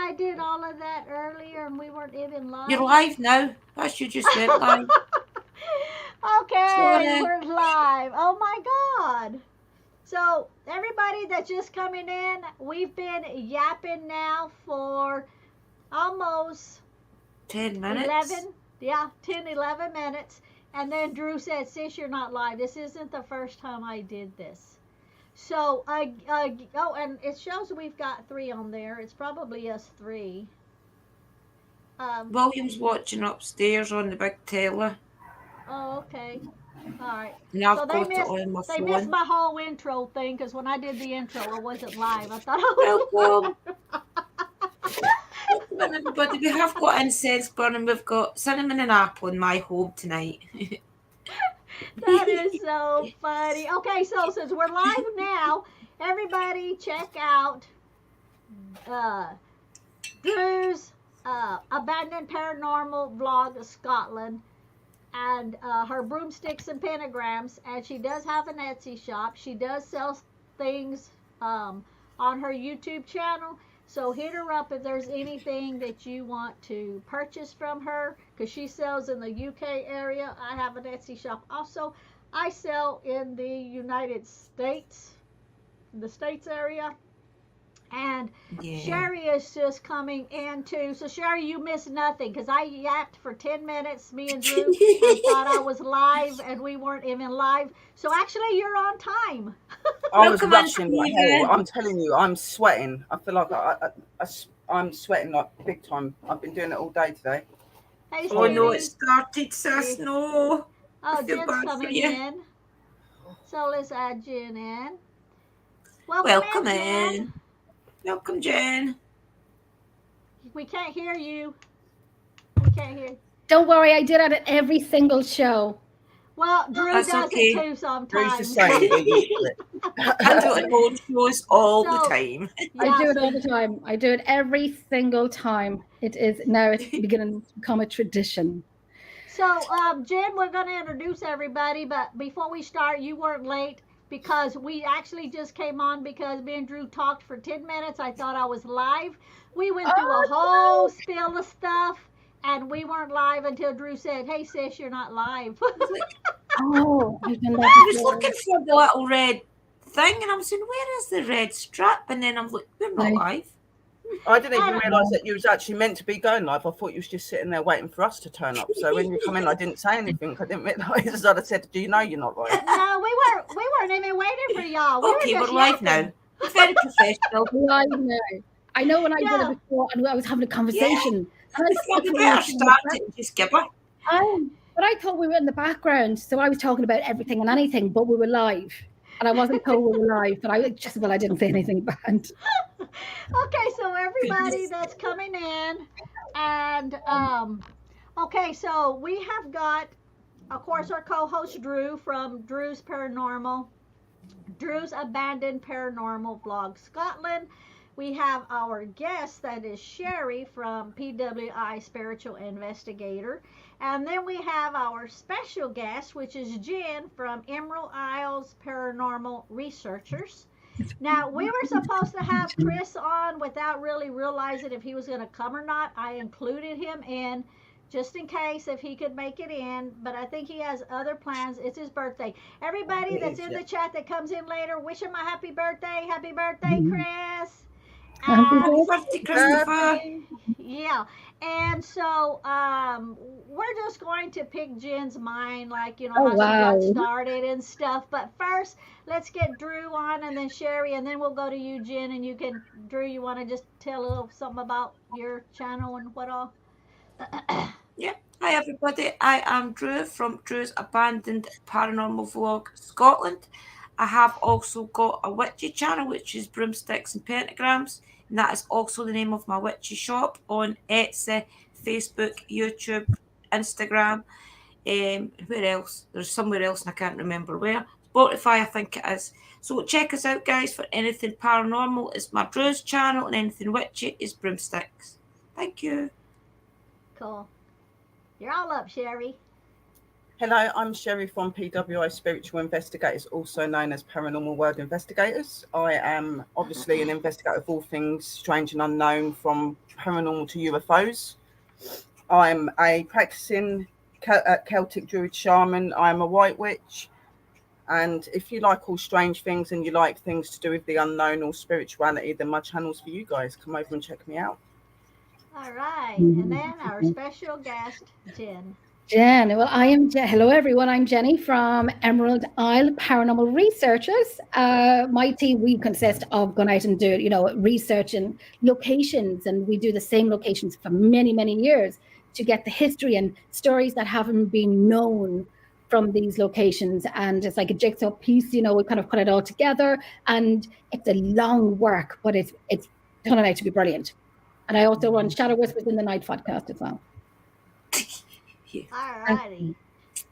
I did all of that earlier and we weren't even You're live? live now. Plus, you just went live. Okay, Sorry. we're live. Oh my God. So, everybody that's just coming in, we've been yapping now for almost 10 minutes. 11, yeah, 10, 11 minutes. And then Drew said, Sis, you're not live. This isn't the first time I did this. So, oh, and it shows we've got three on there. It's probably us three. Um, William's watching upstairs on the big telly, oh, okay. All right. and So I've got it on my they missed phone. my whole intro thing because when I did the intro, I wasn't live. I thought I was Welcome. live. Welcome in, everybody. We have got incense burning. We've got cinnamon and apple in my home tonight. That is so funny. Okay, so since we're live now, everybody check out uh, Drew's Abandoned Paranormal Vlog of Scotland and her broomsticks and pentagrams. And she does have an Etsy shop. She does sell things on her YouTube channel. So hit her up if there's anything that you want to purchase from her because she sells in the UK area. I have an Etsy shop. Also, I sell in the United States, the States area. And Yeah. Sherry is just coming in too. So Sherry, you missed nothing because I yapped for 10 minutes, me and Drew, and thought I was live and we weren't even live. So actually you're on time. I was Welcome in, rushing like hell. Stephen. I'm telling you, I'm sweating. I feel like I'm sweating like big time. I've been doing it all day today. Hey Oh no, Horrible. it Stevie. started, sis. No. I Oh, feel Jen's bad for coming you. in. So let's add Jen in. Welcome in, Welcome Jen. in. Welcome, Jen. We can't hear you. We can't hear you. Don't worry, I did it at every single show. Well, Drew That's does okay. it too Drew's the sometimes. same. We're used to it. I do it on shows all the So, time. I do it so all the time. I do it every single time. It's beginning to become a tradition. So, Jen, we're going to introduce everybody, but before we start, you weren't late because we actually just came on because me and Drew talked for 10 minutes. I thought I was live. We went through a whole spill of stuff, and we weren't live until Drew said, Hey, sis, you're not live. Oh, I've done I that was before. looking for the little red thing, and I'm saying, "Where is the red strap?" And then I'm like, "We're not Right. live." I didn't even And- realise that you was actually meant to be going live. I thought you was just sitting there waiting for us to turn up. So when you come in, I didn't say anything. I didn't realise. I'd have said, "Do you know you're not live?" No, we weren't even waiting for y'all. We Okay, were we're just live yapping. now. Very professional. Live now. I know when I did Yeah. it before and I was having a conversation. And I We thought we were better in the start back- it. Just give her. but I thought we were in the background. So I was talking about everything and anything, but we were live. And I wasn't told we were live, but I didn't say anything bad. Okay, so everybody that's coming in, and okay, so we have got, of course, our co-host Drew from Drew's Paranormal, Drew's Abandoned Paranormal Vlog Scotland. We have our guest that is Sherry from PWI Spiritual Investigator. And then we have our special guest, which is Jen from Emerald Isles Paranormal Researchers. Now, we were supposed to have Chris on without really realizing if he was going to come or not. I included him in just in case if he could make it in, but I think he has other plans. It's his birthday. Everybody that's in the chat that comes in later, wish him a happy birthday. Happy birthday, Chris. Happy And Happy birthday, Christopher. yeah, and so we're just going to pick Jen's mind, like Oh, how she wow. got started and stuff. But first, let's get Drew on, and then Sherry, and then we'll go to you, Jen, and you can, Drew, you want to just tell a little something about your channel and what all? Yeah. Hi, everybody. I am Drew from Drew's Abandoned Paranormal Vlog Scotland. I have also got a witchy channel, which is Broomsticks and Pentagrams. And that is also the name of my witchy shop on Etsy, Facebook, YouTube, Instagram. Where else? There's somewhere else and I can't remember where. Spotify, I think it is. So check us out, guys, for anything paranormal. It's my Drew's channel, and anything witchy is Broomsticks. Thank you. Cool. You're all up, Sherry. Hello, I'm Sherry from PWI Spiritual Investigators, also known as Paranormal World Investigators. I am obviously an investigator of all things strange and unknown, from paranormal to UFOs. I'm a practicing Celtic Druid shaman. I'm a white witch. And if you like all strange things and you like things to do with the unknown or spirituality, then my channel's for you guys. Come over and check me out. All right. And then our special guest, Jen. Jen, well, I am hello everyone. I'm Jenny from Emerald Isle Paranormal Researchers. My team, we consist of going out and do, research and locations, and we do the same locations for many, many years to get the history and stories that haven't been known from these locations. And it's like a jigsaw piece, we kind of put it all together, and it's a long work, but it's turning out to be brilliant. And I also run Shadow Whispers in the Night podcast as well. All righty.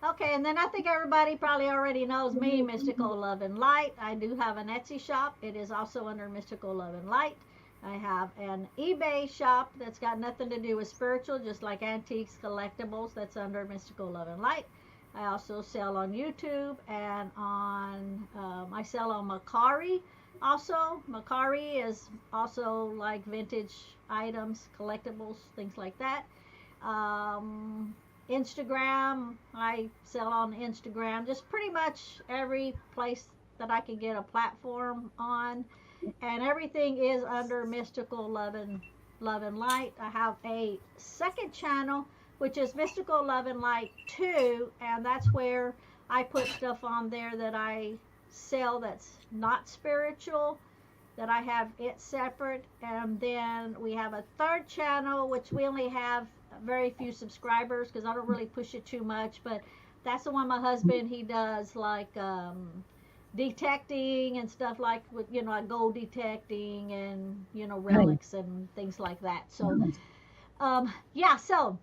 Okay, and then I think everybody probably already knows me, Mystical Love and Light. I do have an Etsy shop. It is also under Mystical Love and Light. I have an eBay shop that's got nothing to do with spiritual, just like antiques, collectibles. That's under Mystical Love and Light. I also sell on YouTube and on, I sell on Macari. Also, Macari is also like vintage items, collectibles, things like that. Instagram, I sell on Instagram, just pretty much every place that I can get a platform on, and everything is under Mystical Love and Light. I have a second channel, which is Mystical Love and Light 2, and that's where I put stuff on there that I sell that's not spiritual, that I have it separate. And then we have a third channel, which we only have very few subscribers because I don't really push it too much, but that's the one my husband, he does like detecting and stuff, like with like gold detecting and relics and things like that. So yeah, so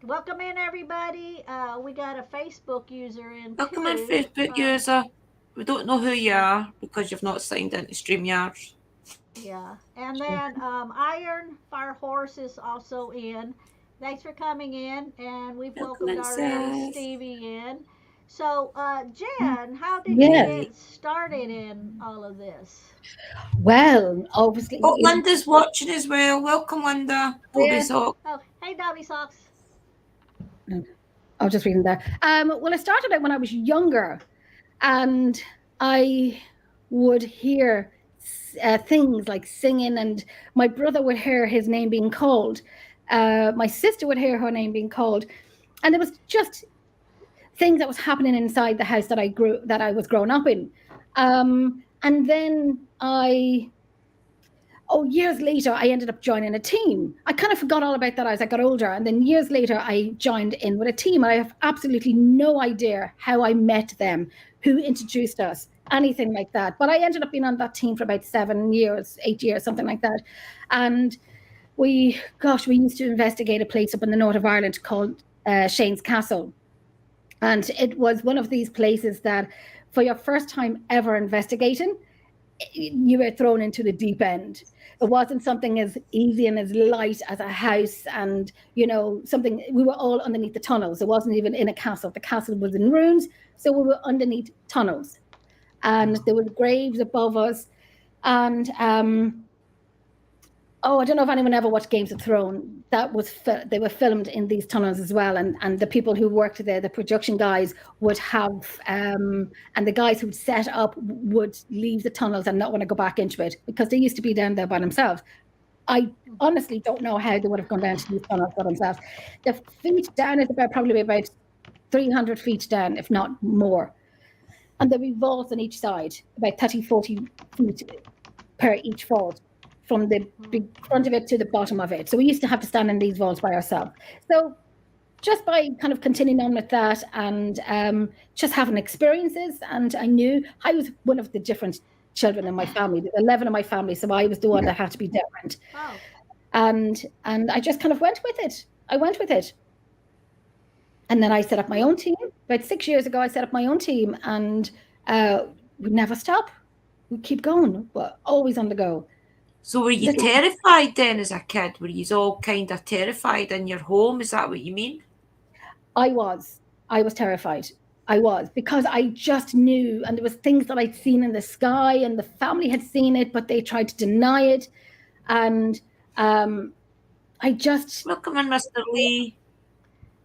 welcome in everybody. We got a Facebook user in. Welcome in, Facebook user. We don't know who you are because you've not signed into StreamYard. Yeah, and then Iron Fire Horse is also in. Thanks for coming in, and we've welcomed our little Stevie in. So, Jen, how did you get started in all of this? Well, obviously. Oh, Linda's watching as well. Welcome, Linda. Oh, hey, Dobby Socks. I was just reading there. Well, I started out when I was younger, and I would hear things like singing, and my brother would hear his name being called. My sister would hear her name being called, and it was just things that was happening inside the house that I was growing up in. And then years later, I ended up joining a team. I kind of forgot all about that as I got older. And then years later, I joined in with a team. I have absolutely no idea how I met them, who introduced us, anything like that. But I ended up being on that team for about 7 years, 8 years, something like that. And we used to investigate a place up in the north of Ireland called Shane's Castle. And it was one of these places that for your first time ever investigating, you were thrown into the deep end. It wasn't something as easy and as light as a house, and something. We were all underneath the tunnels. It wasn't even in a castle. The castle was in ruins, so we were underneath tunnels, and there were graves above us. And I don't know if anyone ever watched Games of Thrones. They were filmed in these tunnels as well, and the people who worked there, the production guys, would have and the guys who'd set up would leave the tunnels and not want to go back into it because they used to be down there by themselves. I honestly don't know how they would have gone down to these tunnels by themselves. The feet down is probably about 300 feet down, if not more, and there were vaults on each side, about 30-40 feet per each vault, from the big front of it to the bottom of it. So we used to have to stand in these vaults by ourselves. So just by kind of continuing on with that and just having experiences, and I knew I was one of the different children in my family. There's 11 in my family, so I was the one that had to be different. Oh. And I just kind of went with it. And then I set up my own team. About 6 years ago, I set up my own team, and we never stop. We keep going. We're always on the go. So were you terrified then as a kid? Were you all kind of terrified in your home? Is that what you mean? I was I was terrified. I was, because I just knew, and there was things that I'd seen in the sky, and the family had seen it, but they tried to deny it. And I just... Welcome in, Mr. Lee.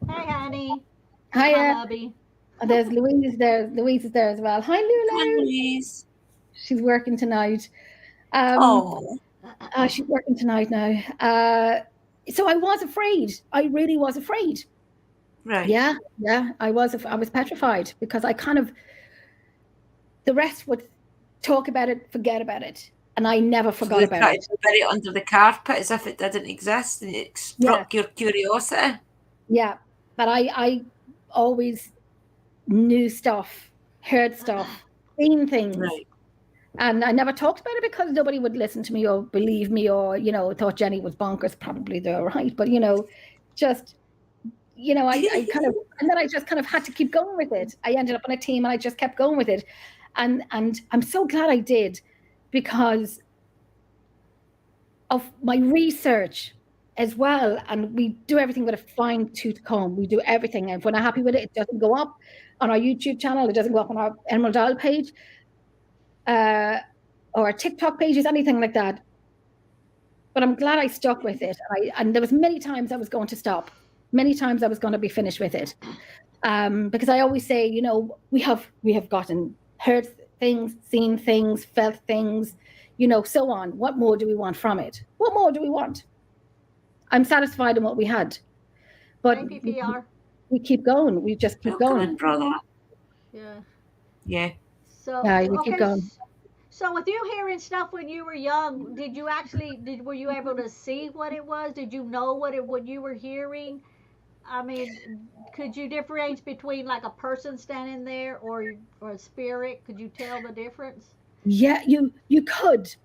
Hey, honey. Hi, My hubby. there's Louise there. Louise is there as well. Hi, Come on, Lulu. Louise. She's working tonight. Oh, She's working tonight now. So I was afraid. I really was afraid. right. Yeah, I was petrified, because I kind of, the rest would talk about it, forget about it, and I never So forgot they about tried it. to bury it under the carpet as if it didn't exist, and it struck your curiosity. Yeah, but I always knew stuff, heard stuff, seen things. Right. And I never talked about it because nobody would listen to me or believe me, or, you know, thought Jenny was bonkers. Probably they're right, but, you know, just, you know, I kind of, and then I just kind of had to keep going with it. I ended up on a team and I just kept going with it. And I'm so glad I did, because of my research as well. And we do everything with a fine-tooth comb. We do everything. And if we're not happy with it, it doesn't go up on our YouTube channel. It doesn't go up on our Emerald Isle page. Or TikTok pages, anything like that. But I'm glad I stuck with it. And there was many times I was going to stop. Many times I was going to be finished with it. Because I always say, you know, we have heard things, seen things, felt things, you know, so on. What more do we want from it? What more do we want? I'm satisfied in what we had. But APPR. we keep going. We just keep Welcome going. in, brother. Yeah. Yeah. So Yeah, we keep going. So with you hearing stuff when you were young, were you able to see what it was? Did you know what you were hearing? I mean, could you differentiate between like a person standing there or a spirit? Could you tell the difference? Yeah, you could.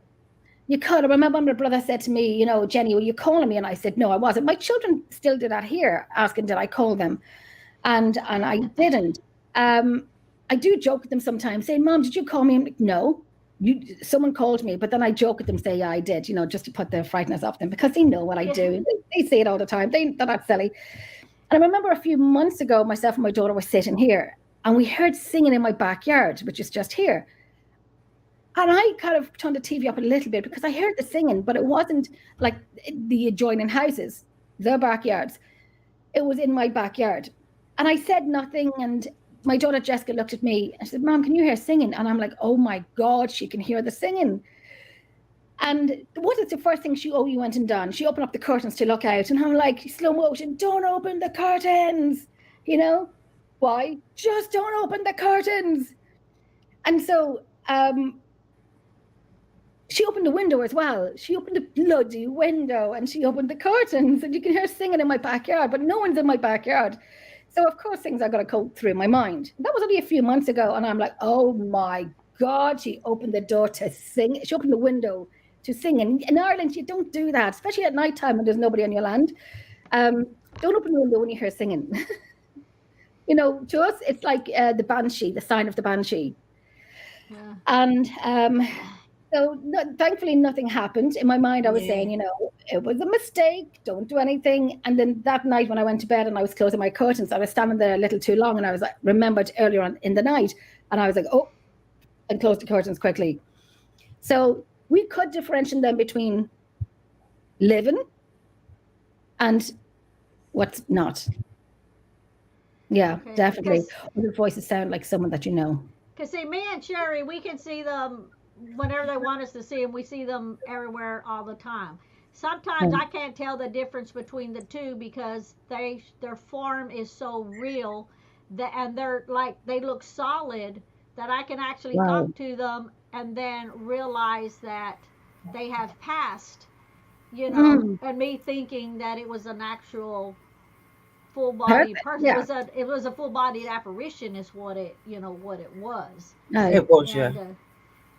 You could. I remember my brother said to me, you know, Jenny, were you calling me? And I said, no, I wasn't. My children still do that here, asking, did I call them? And I didn't. I do joke with them sometimes, saying, Mom, did you call me? I'm like, no, someone called me. But then I joke with them, say, yeah, I did, you know, just to put the frightness off them, because they know what I do. They say it all the time. They're not silly. And I remember a few months ago, myself and my daughter were sitting here, and we heard singing in my backyard, which is just here. And I kind of turned the TV up a little bit because I heard the singing, but it wasn't like the adjoining houses, their backyards. It was in my backyard. And I said nothing. And my daughter Jessica looked at me and she said, Mom, can you hear singing? And I'm like, oh my God, she can hear the singing. And what is the first thing she went and done? She opened up the curtains to look out. And I'm like, slow motion, don't open the curtains. You know, why? Just don't open the curtains. And so, she opened the window as well. She opened the bloody window and she opened the curtains, and you can hear singing in my backyard, but no one's in my backyard. So of course things are going to go through my mind. That was only a few months ago. And I'm like, oh my God, she opened the door to sing. She opened the window to sing. And in Ireland, you don't do that, especially at nighttime when there's nobody on your land. Don't open the window when you hear singing. You know, to us, it's like the banshee, the sign of the banshee. Yeah. And so thankfully nothing happened. In my mind, I was saying, you know, it was a mistake, don't do anything. And then that night when I went to bed and I was closing my curtains, I was standing there a little too long, and I was like, remembered earlier on in the night, and I was like, oh, and closed the curtains quickly. So we could differentiate them between living and what's not. Yeah, okay, definitely. The voices sound like someone that you know. Because see, me and Sherry, we can see them whenever they want us to see them. We see them everywhere all the time. Sometimes I can't tell the difference between the two because their form is so real and they're like, they look solid that I can actually talk to them and then realize that they have passed, you know, and me thinking that it was an actual full body person. Yeah. It was a full bodied apparition is what it was. It was, and,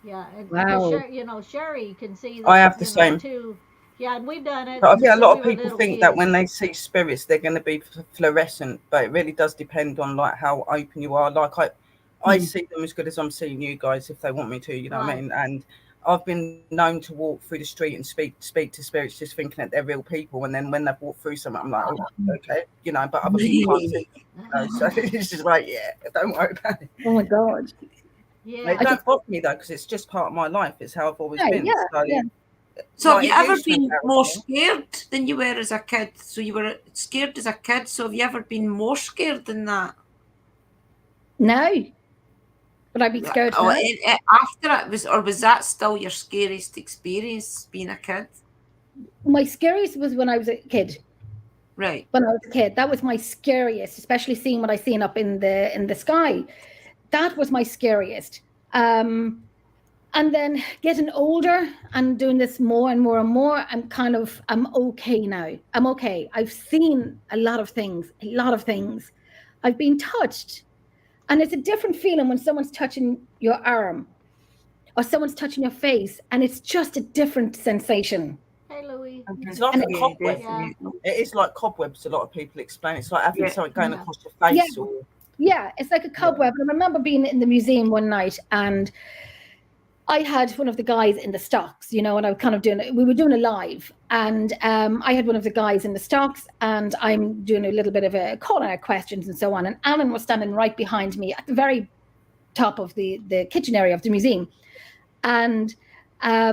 yeah. And wow. You know, Sherry can see that. I have the same too. Yeah, and we've done it. But I think a lot of people think that when they see spirits, they're going to be fluorescent, but it really does depend on like how open you are. Like I see them as good as I'm seeing you guys if they want me to, you know what I mean? And I've been known to walk through the street and speak to spirits, just thinking that they're real people, and then when they've walked through something, I'm like, oh, okay, you know. But other people can't see, you know, so it's just like, yeah, don't worry about it. Oh my God. Yeah. It don't bother me though, because it's just part of my life. It's how I've always been. So have you it ever used to been embarrass more me. scared than you were as a kid? So you were scared as a kid. So have you ever been more scared than that? No. But I'd be scared Oh, now. after it was that still your scariest experience being a kid? My scariest was when I was a kid. Right. When I was a kid, that was my scariest, especially seeing what I seen up in the sky. That was my scariest. And then getting older and doing this more and more and more, I'm okay now. I'm okay. I've seen a lot of things. I've been touched. And it's a different feeling when someone's touching your arm or someone's touching your face, and it's just a different sensation. Hey, Louis. It's like a cobweb. Yeah. It is like cobwebs. A lot of people explain. It's like having something going across your face. Yeah, it's like a cobweb. And I remember being in the museum one night, and I had one of the guys in the stocks, you know, and I was kind of we were doing a live, and I had one of the guys in the stocks, and I'm doing a little bit of a calling out questions and so on. And Alan was standing right behind me at the very top of the kitchen area of the museum. And I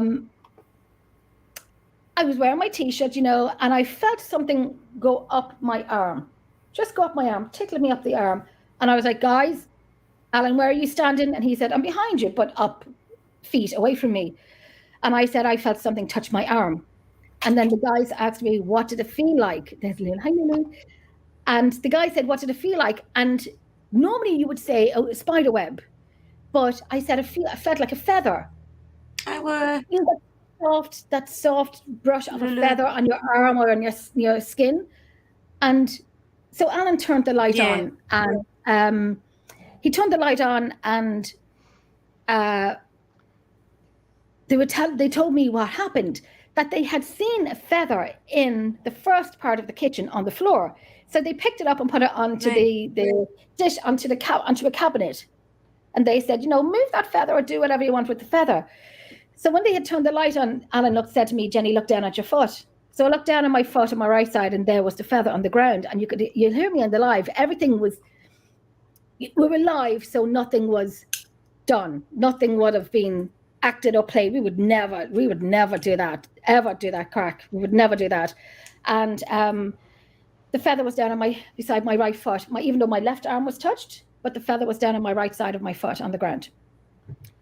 was wearing my T-shirt, you know, and I felt something go up my arm, tickling me up the arm. And I was like, guys, Alan, where are you standing? And he said, I'm behind you, but up feet away from me. And I said, I felt something touch my arm. And then the guys asked me, what did it feel like? There's Lynn. Hi, Lynn. And the guy said, what did it feel like? And normally you would say, oh, a spider web. But I said, I felt like a feather. You know, that soft brush of a feather on your arm or on your skin. And so Alan turned the light on, and he turned the light on, and they told me what happened, that they had seen a feather in the first part of the kitchen on the floor. So they picked it up and put it onto the dish, onto a cabinet. And they said, you know, move that feather or do whatever you want with the feather. So when they had turned the light on, Alan said to me, Jenny, look down at your foot. So I looked down at my foot on my right side, and there was the feather on the ground. And you'll hear me on the live. Everything was, we were live, so nothing was done. Nothing would have been acted or played. We would never do that, ever do that crack. We would never do that. And the feather was down beside my right foot, even though my left arm was touched, but the feather was down on my right side of my foot on the ground.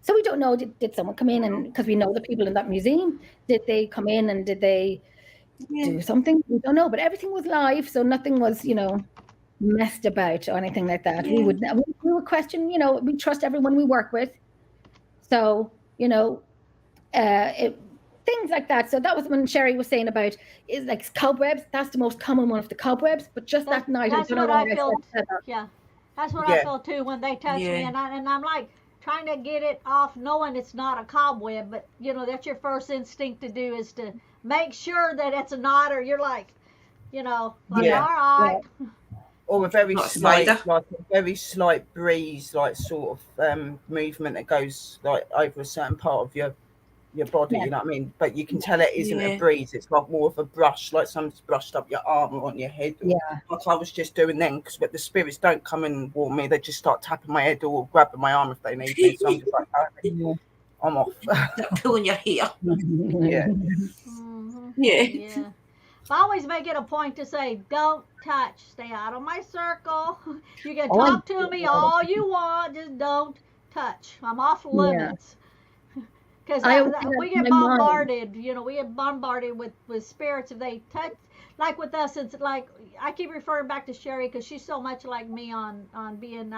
So we don't know, did someone come in, and because we know the people in that museum, did they come in and did they do something? We don't know, but everything was live, so nothing was, you know, messed about or anything like that. We would question, you know, we trust everyone we work with. So, you know, things like that. So that was when Sherry was saying about is like cobwebs. That's the most common one of the cobwebs. But just that night, that's what I felt. Yeah, that's what I felt too when they touched me, and I'm like trying to get it off, knowing it's not a cobweb. But you know, that's your first instinct to do is to make sure that it's a knot, or you're like, you know, like all right. Yeah. Or a very slight breeze, like sort of movement that goes like over a certain part of your body, you know what I mean? But you can tell it isn't a breeze, it's like more of a brush, like someone's brushed up your arm or on your head. Like I was just doing then, because the spirits don't come and warm me, they just start tapping my head or grabbing my arm if they need me. So I'm just like, I'm off. Pulling your hair. Yeah. I always make it a point to say, don't touch, stay out of my circle. You can talk to me all you want, just don't touch. I'm off limits. Because we get bombarded, you know, we get bombarded with spirits if they touch. Like with us, it's like, I keep referring back to Sherry because she's so much like me on being,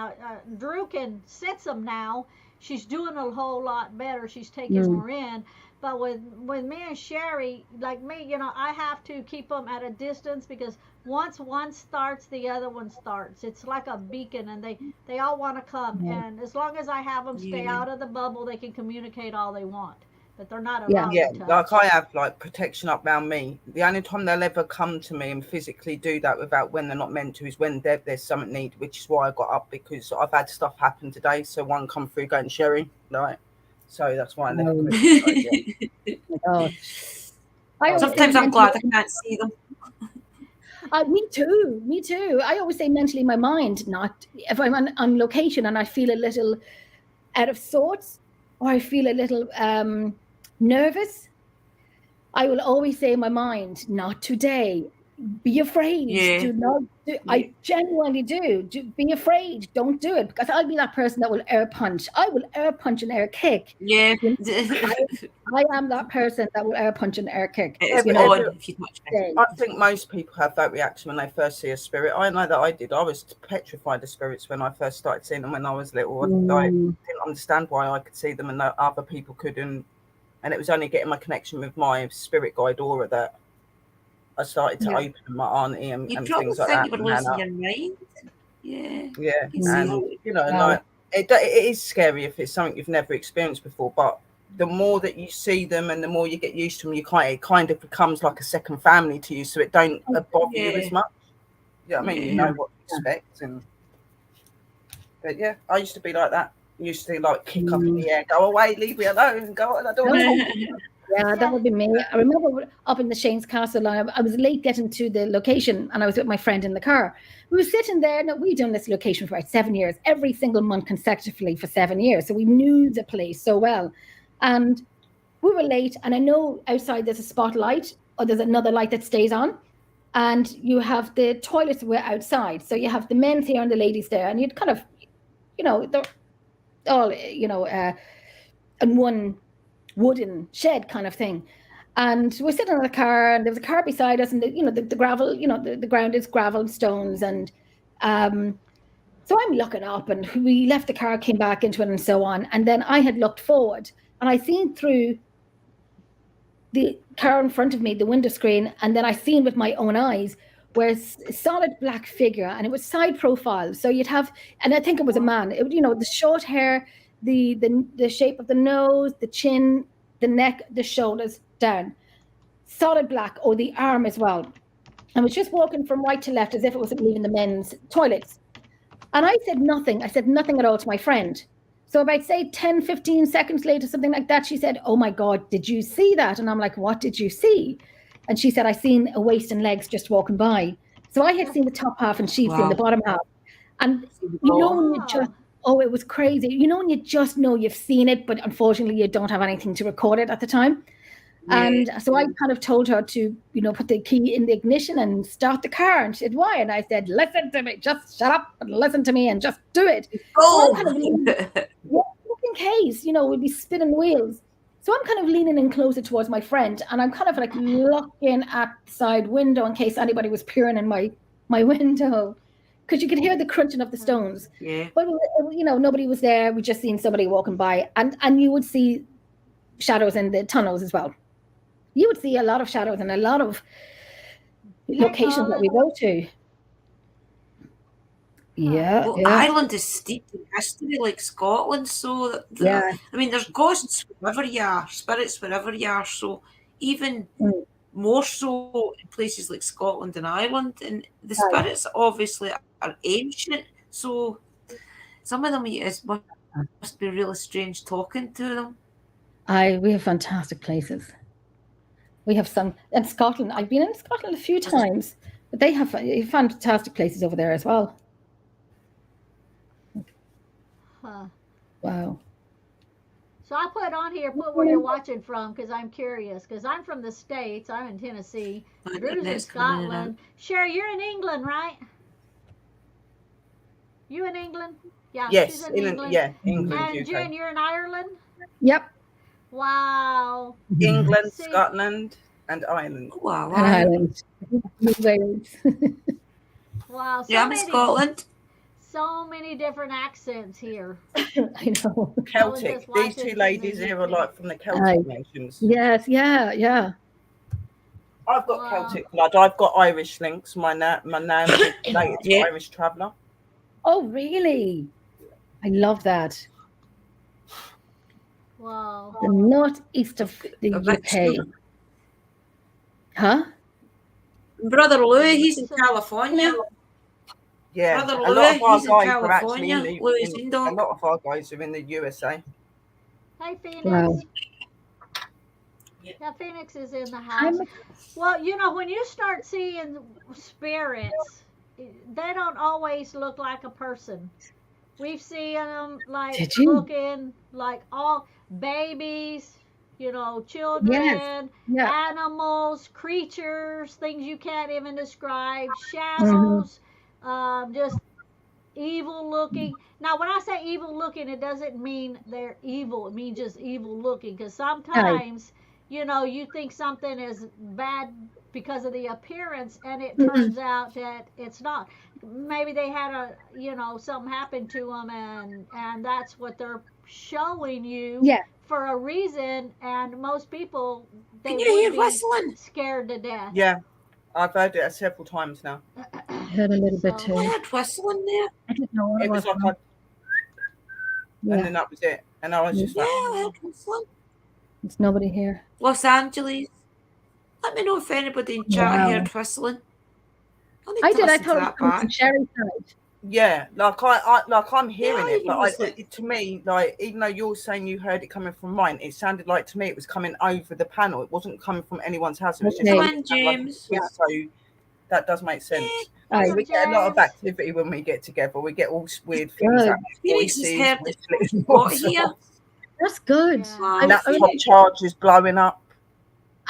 Drew can sense them now. She's doing a whole lot better. She's taking more in. But with me and Sherry, like me, you know, I have to keep them at a distance because once one starts, the other one starts. It's like a beacon, and they all want to come. And as long as I have them stay out of the bubble, they can communicate all they want. But they're not allowed to touch. Like I have like protection up around me. The only time they'll ever come to me and physically do that without when they're not meant to is when there's something needed, which is why I got up, because I've had stuff happen today. So one come through going, Sherry, right? So that's why I left Christmas. Oh. Sometimes I'm glad I can't see them. Me too. I always say mentally in my mind, not if I'm on location and I feel a little out of sorts or I feel a little nervous, I will always say in my mind, not today. Be afraid. Yeah. Do not do. I genuinely do. Be afraid. Don't do it, because I'll be that person that will air punch. I will air punch and air kick. Yeah. I am that person that will air punch and air kick. It's odd if you touch me. I think most people have that reaction when they first see a spirit. I know that I did. I was petrified of spirits when I first started seeing them when I was little. I didn't understand why I could see them and that other people couldn't. And it was only getting my connection with my spirit guide Aura that I started to open my auntie and things like that. You were losing your mind. Yeah. Yeah. And, you know, like it is scary if it's something you've never experienced before, but the more that you see them and the more you get used to them, it kind of becomes like a second family to you, so it don't bother you as much. Yeah, I mean, you know what to expect. But yeah, I used to be like that. Used to like kick up in the air, go away, leave me alone, go on. I don't want to. Yeah, that would be me. I remember up in the Shane's Castle, I was late getting to the location and I was with my friend in the car. We were sitting there. Now, we've done this location for about 7 years, every single month consecutively for 7 years. So we knew the place so well. And we were late. And I know outside there's a spotlight or there's another light that stays on. And you have the toilets were outside. So you have the men's here and the ladies there. And you'd kind of, they're all, in one wooden shed kind of thing. And we're sitting in the car and there was a car beside us and the gravel, the ground is gravel and stones. And so I'm looking up and we left the car, came back into it and so on. And then I had looked forward and I seen through the car in front of me, the window screen. And then I seen with my own eyes where it's a solid black figure and it was side profile. So you'd have, and I think it was a man, the short hair, the shape of the nose, the chin, the neck, the shoulders down, solid black, or the arm as well. And was just walking from right to left as if it was leaving the men's toilets. And I said nothing at all to my friend. So about say 10, 15 seconds later, something like that, she said, "Oh my God, did you see that?" And I'm like, "What did you see?" And she said, "I seen a waist and legs just walking by." So I had seen the top half and she'd seen the bottom half. And when you just, it was crazy. When you just know you've seen it, but unfortunately you don't have anything to record it at the time. Yeah. And so I kind of told her to, put the key in the ignition and start the car. And she said, "Why?" And I said, "Listen to me, just shut up and listen to me and just do it." So I'm kind of leaning, in case, we'd be spinning wheels. So I'm kind of leaning in closer towards my friend and I'm kind of like looking at the side window in case anybody was peering in my window. Because you could hear the crunching of the stones. Yeah. But, nobody was there. We just seen somebody walking by. And you would see shadows in the tunnels as well. You would see a lot of shadows in a lot of locations that we go to. Yeah. Well, Ireland is steeped in history like Scotland. So, there's ghosts wherever you are, spirits wherever you are. So, even more so in places like Scotland and Ireland. And the spirits obviously are ancient. So, some of them must be really strange talking to them. We have fantastic places. We have some in Scotland. I've been in Scotland a few times, but they have fantastic places over there as well. Huh. Wow. So I put where you're watching from because I'm curious. Because I'm from the States. I'm in Tennessee. Drew's in Scotland. Sherry, you're in England, right? You in England? Yeah. Yes, she's in England. England. And UK. Jen, you're in Ireland? Yep. Wow. England, Scotland, and Ireland. Wow. Ireland. Wow. So I'm in Scotland. So many different accents here. I know. Celtic. These two ladies here are like from the Celtic nations. Yes, yeah. I've got Celtic blood. I've got Irish links. My nan is related to Irish traveller. Oh, really? I love that. Wow. The northeast of the UK. Huh? Brother Louis, he's in California. Yeah, Brother a lot of our he's guys in are actually California. a lot of our guys are in the USA. Hey, Phoenix. Wow. Yeah, Phoenix is in the house. Well, you know, when you start seeing spirits, they don't always look like a person. We've seen them like Did you? looking like all babies, you know, Yes. children, Yeah. animals, creatures, things you can't even describe, Mhm. shadows, just evil looking. Now, when I say evil looking, it doesn't mean they're evil. It means just evil looking. Because Aye. sometimes, you know, you think something is bad because of the appearance, and it Mhm. turns out that it's not. Maybe they had a, you know, something happened to them, and that's what they're showing you Yeah. for a reason. And most people, they Can you would hear be whistling? scared to death. Yeah, I've heard it several times now. I heard a little bit So- too. I heard whistling there. I didn't know what It was like now. and Yeah. then that was it. And I was just Yeah, like, I heard whistling. There's nobody here. Los Angeles. Let me know if anybody in chat Wow. heard whistling. I need I to did. I listen to thought it was that coming from back. Sherry's side. yeah, I'm hearing I it, even but was like- to me, like, even though you're saying you heard it coming from mine, it sounded like to me it was coming over the panel. It wasn't coming from anyone's house. It was Okay. just Come like, on, James. yeah, so that does make sense. Aye. Welcome, We get a lot of James. activity when we get together. We get all weird things, Good. like Phoenix has voices, heard whistling, what all here? sorts. That's good. Yeah. Wow. Laptop chargers blowing up.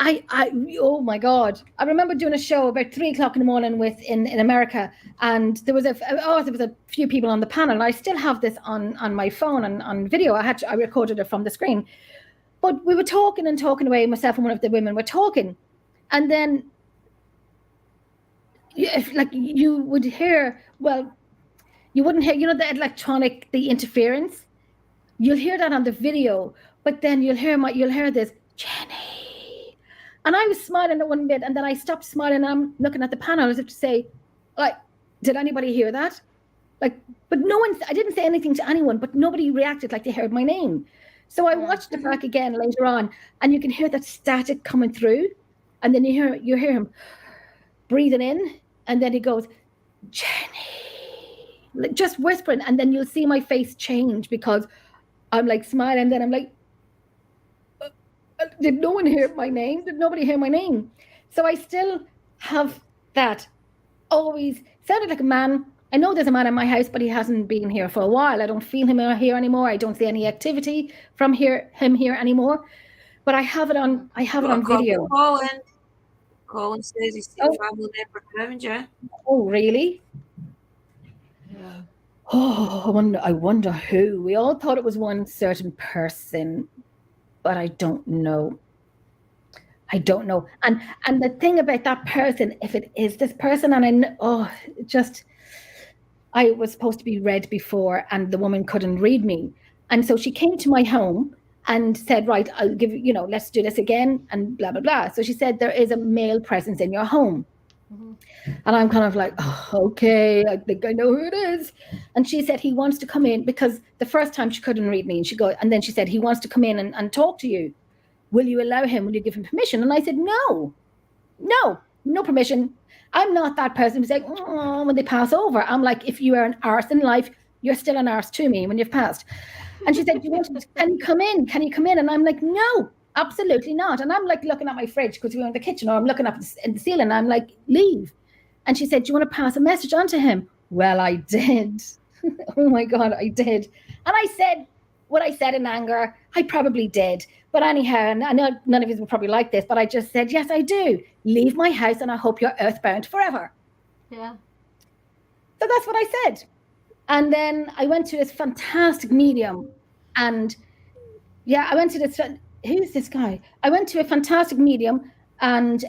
Oh my God. I remember doing a show about 3 o'clock in the morning in America, and there was a few people on the panel. And I still have this on my phone and on video. I recorded it from the screen. But we were talking and talking away, myself and one of the women were talking. And then like you would hear, well, you wouldn't hear, you know, the interference. You'll hear that on the video, but then you'll hear this, Jenny. And I was smiling at one bit, and then I stopped smiling, and I'm looking at the panel as if to say, like, did anybody hear that? Like, but no one, I didn't say anything to anyone, but nobody reacted like they heard my name. So I watched it back again later on, and you can hear that static coming through, and then you hear him breathing in, and then he goes, Jenny, like, just whispering, and then you'll see my face change because I'm like smiling, and then I'm like, did no one hear my name? Did nobody hear my name? So I still have that. Always sounded like a man. I know there's a man in my house, but he hasn't been here for a while. I don't feel him here anymore. I don't see any activity from him here anymore. But I have it on video. Colin says he's seen a family member around you. Oh, really? Yeah. Oh, I wonder who. We all thought it was one certain person, but I don't know. I don't know. And the thing about that person, if it is this person, and I was supposed to be read before, and the woman couldn't read me. And so she came to my home and said, right, I'll give you, let's do this again, and blah, blah, blah. So she said, there is a male presence in your home. Mhm. And I'm kind of like, oh, okay, I think I know who it is. And she said, he wants to come in, because the first time she couldn't read me, and then she said, he wants to come in and talk to you. Will you allow him? Will you give him permission? And I said, no permission. I'm not that person who's like, oh, when they pass over. I'm like, if you are an arse in life, you're still an arse to me when you've passed. And she said, can you come in? Can you come in? And I'm like, no, absolutely not. And I'm like looking at my fridge because we're in the kitchen, or I'm looking up in the ceiling. And I'm like, leave. And she said, do you want to pass a message on to him? Well, I did. Oh my God, I did. And I said what I said in anger. I probably did. But anyhow, and I know none of you will probably like this, but I just said, yes, I do. Leave my house, and I hope you're earthbound forever. Yeah. So that's what I said. And then I went to this fantastic medium. And yeah, I went to this, who's this guy? I went to a fantastic medium, and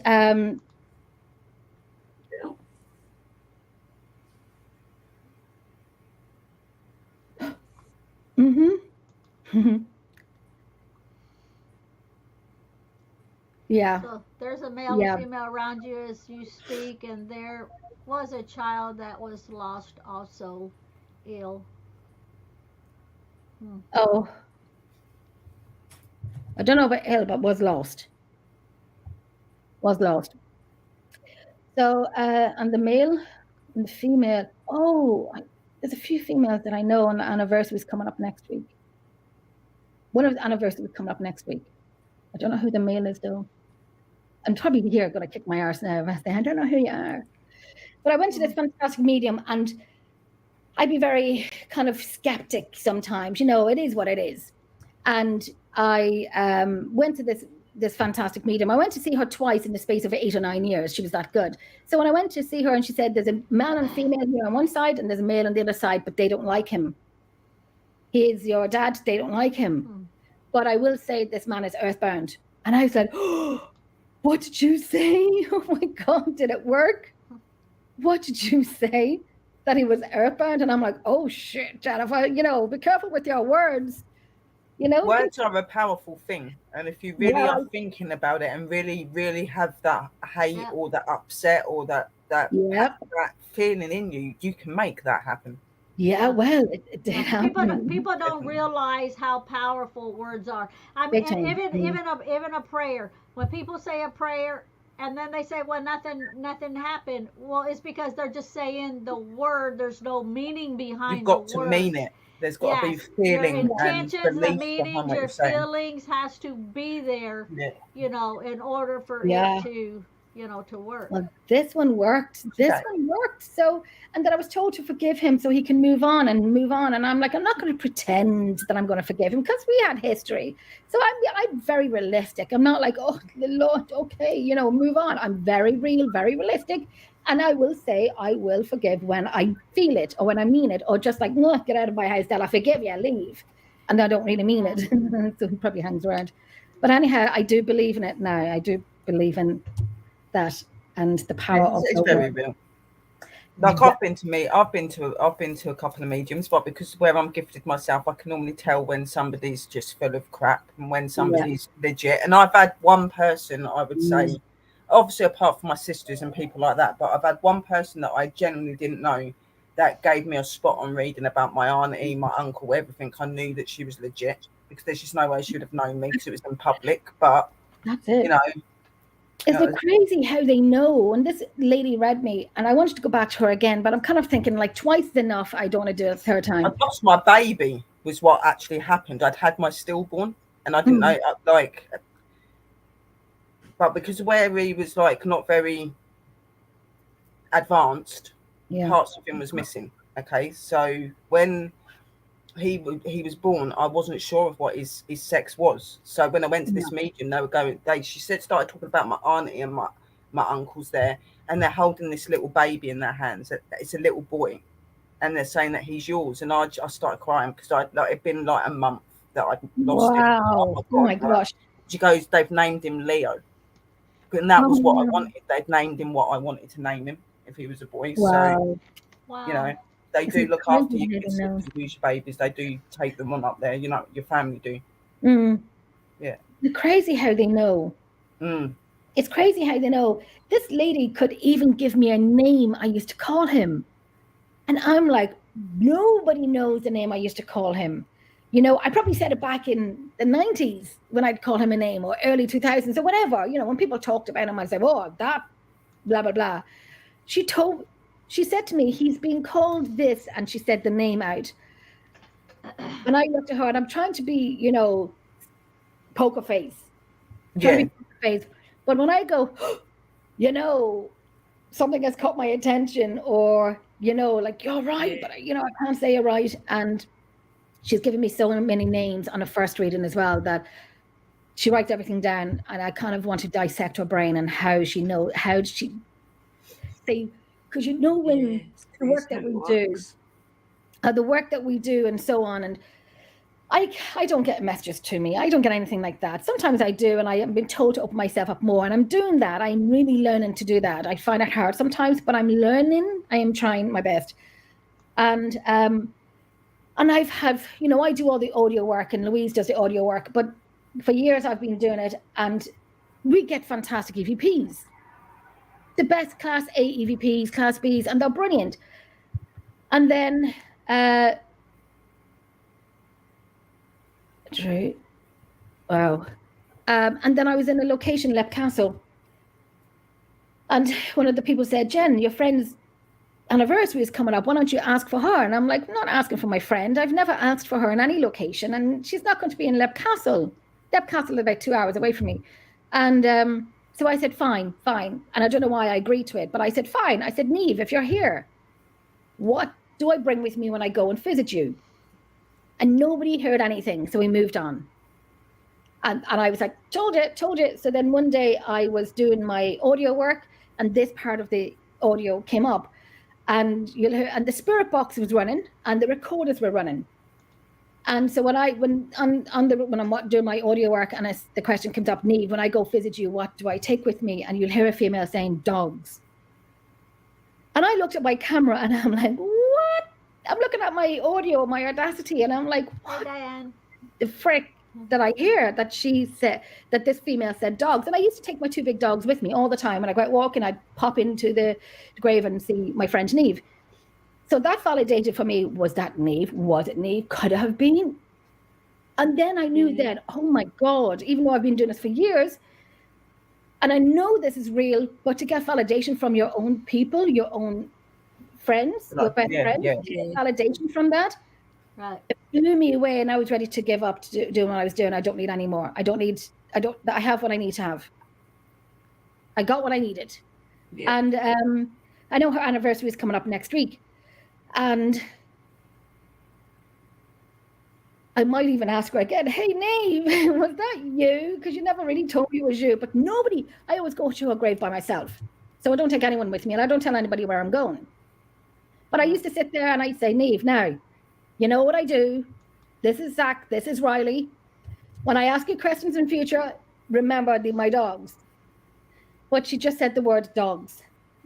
yeah. So there's a male and female around you as you speak, and there was a child that was lost, also ill. Oh, I don't know about ill, but was lost. So, and the male and the female. Oh, there's a few females that I know, and the anniversary is coming up next week. one of the anniversaries coming up next week. I don't know who the male is though. I'm probably here going to kick my arse now. I don't know who you are. But I went to this fantastic medium, and I'd be very kind of skeptic sometimes. You know, it is what it is. And I went to this fantastic medium. I went to see her twice in the space of 8 or 9 years. She was that good. So when I went to see her, and she said, there's a male and female here on one side, and there's a male on the other side, but they don't like him. He is your dad. They don't like him. But I will say this man is earthbound. And I was like, oh, what did you say? Oh my God, did it work? What did you say? That he was earthbound? And I'm like, oh shit, Jennifer, you know, be careful with your words. You know, words are a powerful thing. And if you really are thinking about it and really, really have that hate or that upset or that feeling in you, you can make that happen. Yeah, well, it did happen. People don't realize how powerful words are. I mean, even a prayer. When people say a prayer and then they say, "Well, nothing happened," well, it's because they're just saying the word. There's no meaning behind. You've got to mean it. There's got to be feeling your intentions, and the meanings, your feelings has to be there. Yeah. You know, in order for it to, you know, to work. Well, this one worked. This one worked. So, and then I was told to forgive him so he can move on. And I'm like, I'm not going to pretend that I'm going to forgive him because we had history. So I'm very realistic. I'm not like, oh, the Lord, okay, you know, move on. I'm very real, very realistic. And I will say I will forgive when I feel it or when I mean it, or just like, no, get out of my house, Dad, I forgive you, leave. And I don't really mean it. So he probably hangs around. But anyhow, I do believe in it now. I do believe in that and the power of it's very real. Like I've been to a couple of mediums, but because where I'm gifted myself, I can normally tell when somebody's just full of crap and when somebody's legit. And I've had one person, I would say, obviously apart from my sisters and people like that, but I've had one person that I genuinely didn't know that gave me a spot on reading about my auntie, my uncle, everything. I knew that she was legit because there's just no way she would have known me because it was in public. But that's it. You know, is it crazy how they know? And this lady read me, and I wanted to go back to her again, but I'm kind of thinking like twice is enough. I don't want to do it a third time. I lost my baby was what actually happened. I'd had my stillborn, and I didn't know like. But because where he was like not very advanced, parts of him was missing. Okay, so when he was born, I wasn't sure of what his sex was. So when I went to this medium, they were going. She started talking about my auntie and my uncles there, and they're holding this little baby in their hands. It's a little boy, and they're saying that he's yours. And I started crying because it'd been like a month that I'd lost him. Oh my gosh! She goes, they've named him Leo. And that was what I wanted. They'd named him what I wanted to name him if he was a boy. So, you know, they do look after you. You lose your babies. They do take them on up there. You know, your family do. Yeah. It's crazy how they know. It's crazy how they know. This lady could even give me a name I used to call him. And I'm like, nobody knows the name I used to call him. You know, I probably said it back in the 90s when I'd call him a name, or early 2000s or whatever. You know, when people talked about him, I'd say, oh, that, blah, blah, blah. She said to me, he's being called this, and she said the name out. And I looked at her, and I'm trying to be, you know, poker face. But when I go, you know, something has caught my attention, or, you know, like, you're right, but, you know, I can't say you're right. And she's given me so many names on a first reading as well that she writes everything down, and I kind of want to dissect her brain and how she say, because you know when the work that we do, and so on, and I don't get messages to me. I don't get anything like that. Sometimes I do, and I have been told to open myself up more, and I'm doing that. I'm really learning to do that. I find it hard sometimes, but I'm learning. I am trying my best, and I've had, you know, I do all the audio work and Louise does the audio work, but for years I've been doing it, and we get fantastic EVPs. The best class A EVPs, class Bs, and they're brilliant. And then, wow. And then I was in a location, Lep Castle. And one of the people said, Jen, your friends anniversary is coming up. Why don't you ask for her? And I'm like, I'm not asking for my friend. I've never asked for her in any location. And she's not going to be in Leb Castle. Leb Castle is about 2 hours away from me. And so I said, fine. And I don't know why I agreed to it, but I said, fine. I said, Neve, if you're here, what do I bring with me when I go and visit you? And nobody heard anything. So we moved on. And I was like, told you. So then one day I was doing my audio work and this part of the audio came up. And you'll hear, and the spirit box was running and the recorders were running. And so when I'm doing my audio work and the question comes up, Neve, when I go visit you, what do I take with me? And you'll hear a female saying dogs. And I looked at my camera and I'm like, what? I'm looking at my audio, my Audacity, and I'm like, what the frick did I hear that she said, that this female said dogs? And I used to take my 2 big dogs with me all the time. When I go out walking, I'd pop into the grave and see my friend Neve. So that validated for me, was that Neve? Was it Neve? Could it have been? And then I knew then, oh my God, even though I've been doing this for years, and I know this is real, but to get validation from your own people, your own friends, your best friends, get validation from that, right, it blew me away, and I was ready to give up to doing what I was doing. I don't need any more. I have what I need to have. I got what I needed. Yeah. And I know her anniversary is coming up next week. And I might even ask her again, hey, Neve, was that you? Because you never really told me it was you. But I always go to her grave by myself. So I don't take anyone with me, and I don't tell anybody where I'm going. But I used to sit there and I'd say, Neve, now, you know what I do? This is Zach, this is Riley. When I ask you questions in future, remember my dogs. But she just said the word dogs.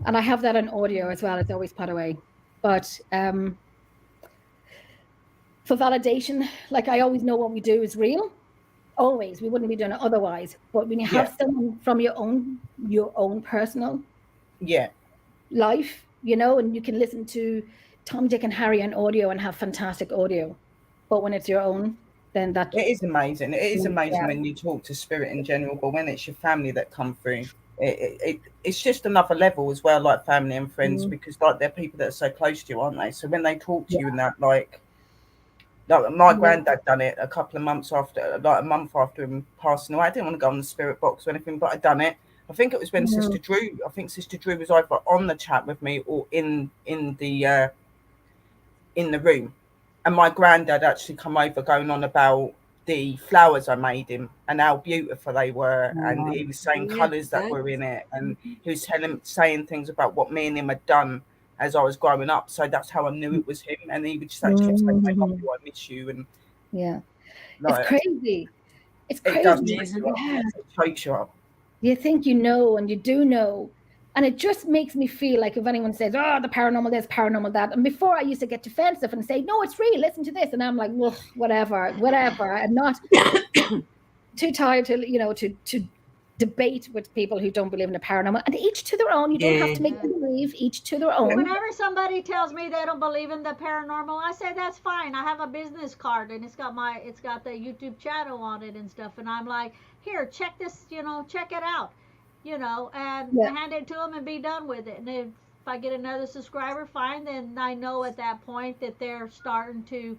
And I have that on audio as well. It's always put away. But for validation, like I always know what we do is real. Always. We wouldn't be doing it otherwise. But when you have someone from your own personal life, you know, and you can listen to Tom, Dick and Harry on audio and have fantastic audio. But when it's your own, then that... It is amazing. It is amazing when you talk to spirit in general, but when it's your family that come through, it's just another level as well, like family and friends, because like they're people that are so close to you, aren't they? So when they talk to you and that, like my granddad done it a month after him passing away. I didn't want to go on the spirit box or anything, but I done it. I think it was when Sister Drew was either on the chat with me or in the room, and my granddad actually come over going on about the flowers I made him and how beautiful they were, and he was saying colours that were in it, and he was saying things about what me and him had done as I was growing up. So that's how I knew it was him. And he would just actually say, I love you, I miss you, and it's crazy. It's crazy. It does it shakes you up. You think you know, and you do know. And it just makes me feel like if anyone says, oh, the paranormal this, paranormal that. And before I used to get defensive and say, no, it's real, listen to this. And I'm like, well, whatever. I'm not too tired to debate with people who don't believe in the paranormal. And each to their own. You don't have to make them believe, each to their own. Whenever somebody tells me they don't believe in the paranormal, I say, that's fine. I have a business card and it's got the YouTube channel on it and stuff. And I'm like, here, check this, check it out. And hand it to them and be done with it. And if I get another subscriber, fine, then I know at that point that they're starting to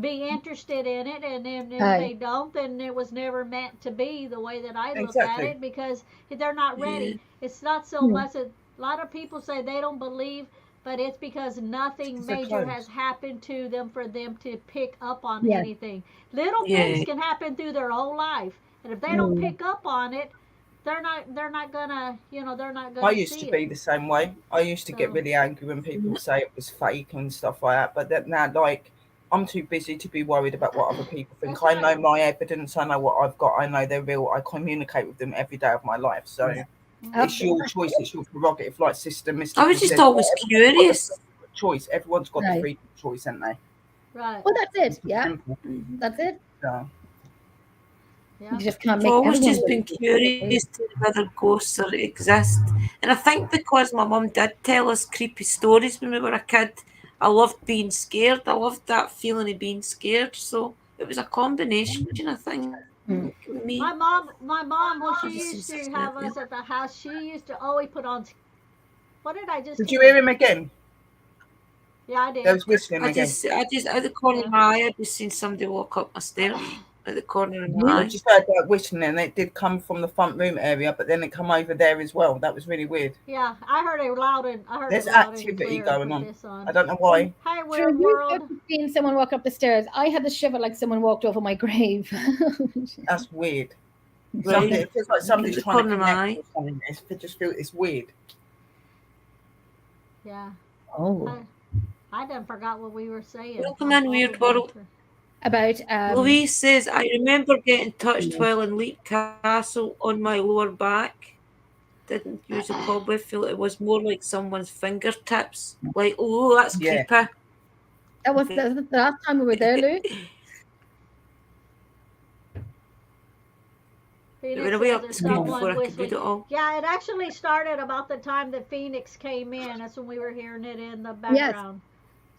be interested in it. And then if they don't, then it was never meant to be the way that I look at it, because they're not ready. It's not so much a lot of people say they don't believe, but it's because nothing major has happened to them for them to pick up on anything. Little things can happen through their whole life. And if they don't pick up on it, they're not gonna I used to be the same way. I used to get really angry when people say it was fake and stuff like that. But then now, like, I'm too busy to be worried about what other people think. I know my evidence. I know what I've got. I know they're real. I communicate with them every day of my life. So it's your choice. It's your prerogative. Like Sister Mystic. I was just always curious. Choice. Everyone's got the freedom of choice, haven't they? Right. Well, that's it. Yeah. That's it. So. You just can't I've make always just been curious to whether ghosts exist. And I think because my mum did tell us creepy stories when we were a kid, I loved being scared. I loved that feeling of being scared. So it was a combination, I think. Me. My mom, when she used to have us at the house, she used to always put on. What did I just? Did you hear him again? Yeah, I did. There was whistling I again. just at the corner of my eye, I just seen somebody walk up my stairs at the corner of I my eye. just heard that whistling, and it did come from the front room area, but then it come over there as well. That was really weird. Yeah, I heard it loud and There's loud and activity clear going with on. this on. I don't know why. Hi, Drew, Weird you World. said you'd seen someone walk up the stairs. I had the shiver like someone walked over my grave. That's weird. Right. It feels like somebody's The trying to corner of my connect or something. It just feels it's weird. Yeah. Oh. I done forgot what we were saying. Welcome in, Weird World. About Louise says, I remember getting touched while in Leap Castle on my lower back. Didn't use a cobweb feel. It was more like someone's fingertips. Like, oh, that's Yeah. creepy. that was the last time we were there, Lou. Phoenix When we says up there's to speed before someone I could read whistling. it all. Yeah, it actually started about the time that Phoenix came in. That's when we were hearing it in the background.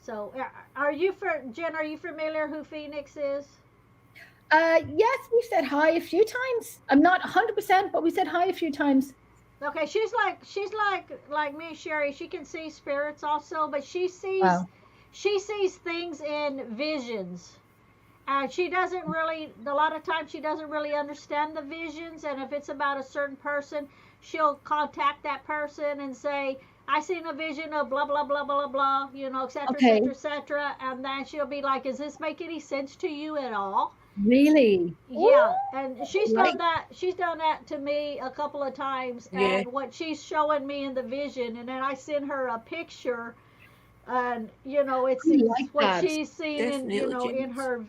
So, are you Jen? Are you familiar who Phoenix is? Yes, we said hi a few times. I'm not 100%, but we said hi a few times. Okay, she's like me and Sherry. She can see spirits also, but she sees Wow. things in visions. And she doesn't really, a lot of times she doesn't really understand the visions. And if it's about a certain person, she'll contact that person and say, I seen a vision of blah, blah, blah, blah, blah, you know, et cetera, Okay. et cetera, et cetera. And then she'll be like, does this make any sense to you at all? Really? Yeah, and she's Right. done that. She's done that to me a couple of times. Yeah. And what she's showing me in the vision, and then I send her a picture, and you know, it's I like what that. she's seen in Definitely, in James. her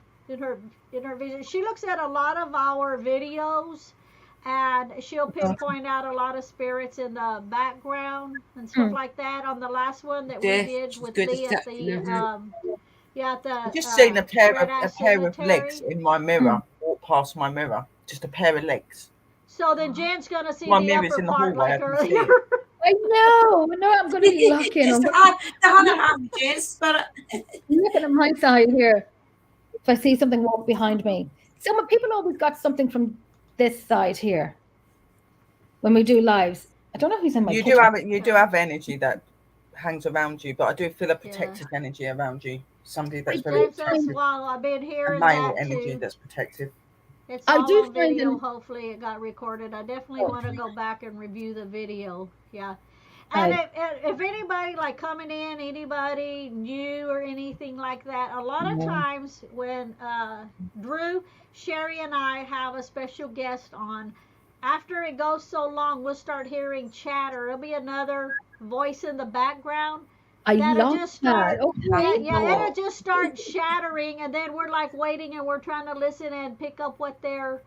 vision. She looks at a lot of our videos, and she'll pinpoint out a lot of spirits in the background and stuff like that. On the last one that we Yeah, did she's with good Lee at at that. the at the I've just seen a pair Red Ash of legs Cemetery. in my mirror walk past my mirror. Just a pair of legs. So then Jen's gonna see My the mirror's upper in the part hallway, like I can see earlier. I know. No, I'm going to be looking. I'm The Hannah Ham, James. But looking at my side here. If I see something walk behind me. Some people always got something from this side here when we do lives. I don't know who's in my You kitchen. do have energy that hangs around you, but I do feel a protective energy around you. Somebody that's very James says, protective. well, I've been A hearing male that energy too. that's protective. It's I all do on find video. them- Hopefully it got recorded. I definitely want to go back and review the video. Yeah. Right. And if anybody like coming in, anybody new or anything like that, a lot of times when Drew, Sherry, and I have a special guest on, after it goes so long, we'll start hearing chatter. It'll be another voice in the background. I That'll love just start. that. Okay. It'll just start shattering, and then we're like waiting, and we're trying to listen and pick up what they're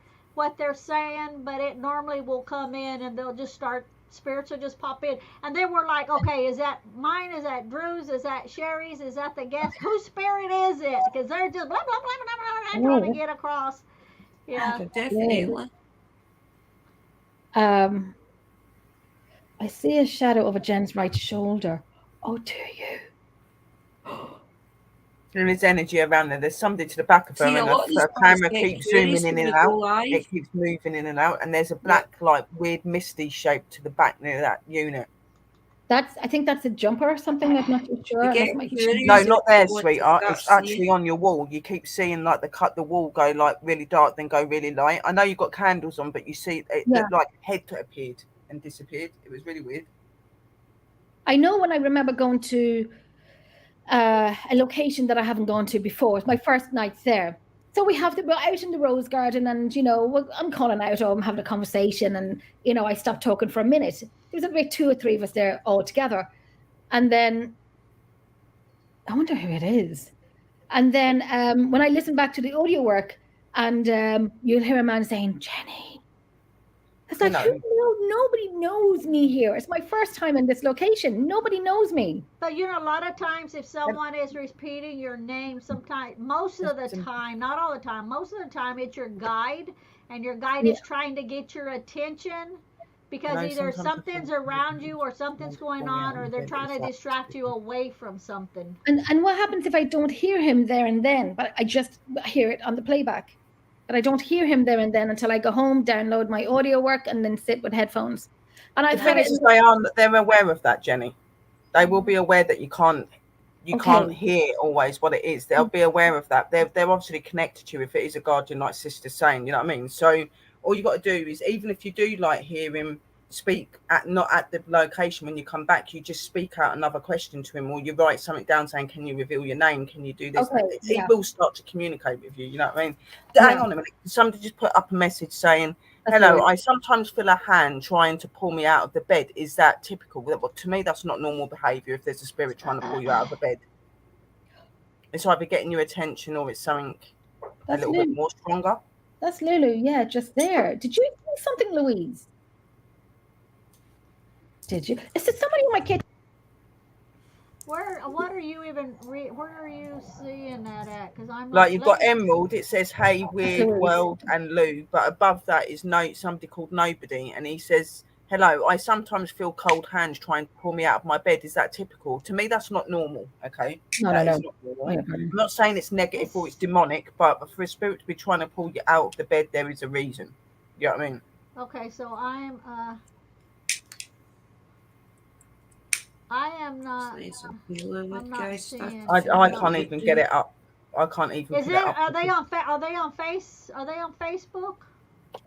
saying. But it normally will come in, and they'll just start. Spirits will just pop in, and then we're like, okay, is that mine? Is that Drew's? Is that Sherry's? Is that the guest? Whose spirit is it? Because they're just blah blah blah blah blah, trying to get across. Yeah. definitely. I see a shadow over Jen's right shoulder. Oh, do you? There is energy around there. There's somebody to the back of her, See, a and lot of these her guys camera get keeps curious zooming in when and they go out. live. It keeps moving in and out, and there's a black, like weird, misty shape to the back near that unit. I think that's a jumper or something. I'm not too sure. They get That's my- curious. No, not there, What sweetheart. that's It's actually on your wall. You keep seeing like the wall go like really dark, then go really light. I know you've got candles on, but you see it looked like a head appeared and disappeared. It was really weird. I know when I remember going to a location that I haven't gone to before. It's my first night there. So we're out in the rose garden, and I'm calling out, I'm having a conversation, and I stopped talking for a minute. There was about 2 or 3 of us there all together, and then I wonder who it is. And then when I listen back to the audio work, and you'll hear a man saying, "Jenny." It's like, nobody knows me here. It's my first time in this location. Nobody knows me. But a lot of times if someone is repeating your name, sometimes, most of the time, not all the time, most of the time it's your guide, and your guide is trying to get your attention because either something's around you or something's going on, or they're trying to distract you away from something. And what happens if I don't hear him there and then, but I just hear it on the playback? But I don't hear him there and then until I go home, download my audio work, and then sit with headphones. And I've had it. They're aware of that, Jenny. They will be aware that you can't You Okay. can't hear always what it is. They'll be aware of that. They're obviously connected to you if it is a guardian, like sister's saying, you know what I mean? So all you got to do is, even if you do like hear him speak not at the location, when you come back, you just speak out another question to him, or you write something down saying, can you reveal your name? Can you do this? Okay, He yeah. will start to communicate with you, you know what I mean? Yeah. Hang on a minute. Somebody just put up a message saying, That's hello, weird. I sometimes feel a hand trying to pull me out of the bed. Is that typical? Well, to me, that's not normal behavior if there's a spirit trying to pull you out of the bed. It's either getting your attention or it's something a little bit more stronger. That's Lulu, yeah, just there. Did you see something, Louise? Did you? Is it somebody in my kitchen? What are you even? Where are you seeing that at? Because I'm Like you've got let me- Emerald, it says hey, weird Louise. world and Lou, but above that is somebody called Nobody, and he says, hello, I sometimes feel cold hands trying to pull me out of my bed. Is that typical? To me, that's not normal. Okay, No. That is not normal. I'm not saying it's negative or it's demonic, but for a spirit to be trying to pull you out of the bed, there is a reason. You know what I mean? Okay, so I am not. I'm not seeing. I can't even get it up. I can't even Is put it? it up. Are they on Facebook?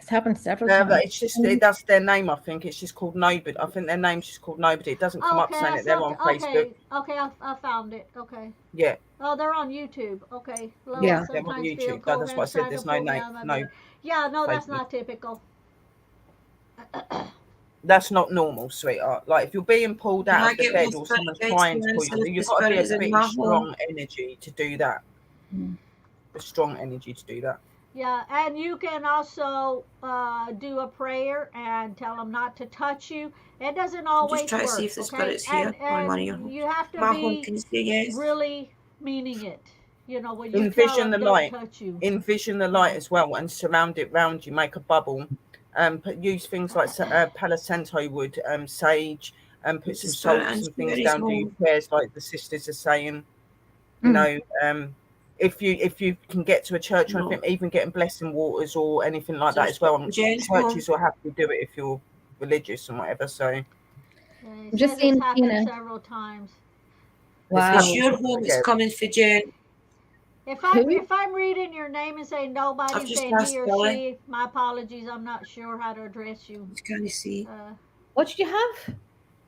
It's happened several But times. it's just that's their name. I think it's just called Nobody. I think their name's just called Nobody. It doesn't come up saying that they're on Facebook. Okay, I found it. Okay. Yeah. Oh, they're on YouTube. Okay. Yeah. They're on YouTube. That's why I said there's no name. No. Yeah, no, that's Facebook. not typical. That's not normal, sweetheart. Like if you're being pulled out of the bed or someone's trying to pull you, you've got to be a pretty strong energy to do that. A strong energy to do that. Yeah, and you can also do a prayer and tell them not to touch you. It doesn't always try work. to see if the Okay, spirit's here on one of your you have to my home be can say yes. really meaning it. You know, when you Envision tell them the don't light. touch you. Envision the light as well and surround it round you. Make a bubble. Use things like Palo Santo wood, sage, and put some salt and things down. Do your prayers like the sisters are saying. You know, if you can get to a church, or anything, even getting blessing waters or anything like that as well. Churches will have to do it if you're religious and whatever. So It just happened several times. Wow. It's your home is coming for Jen. If I'm reading your name and saying nobody, saying he or she, my apologies. I'm not sure how to address you. Can you see? What did you have?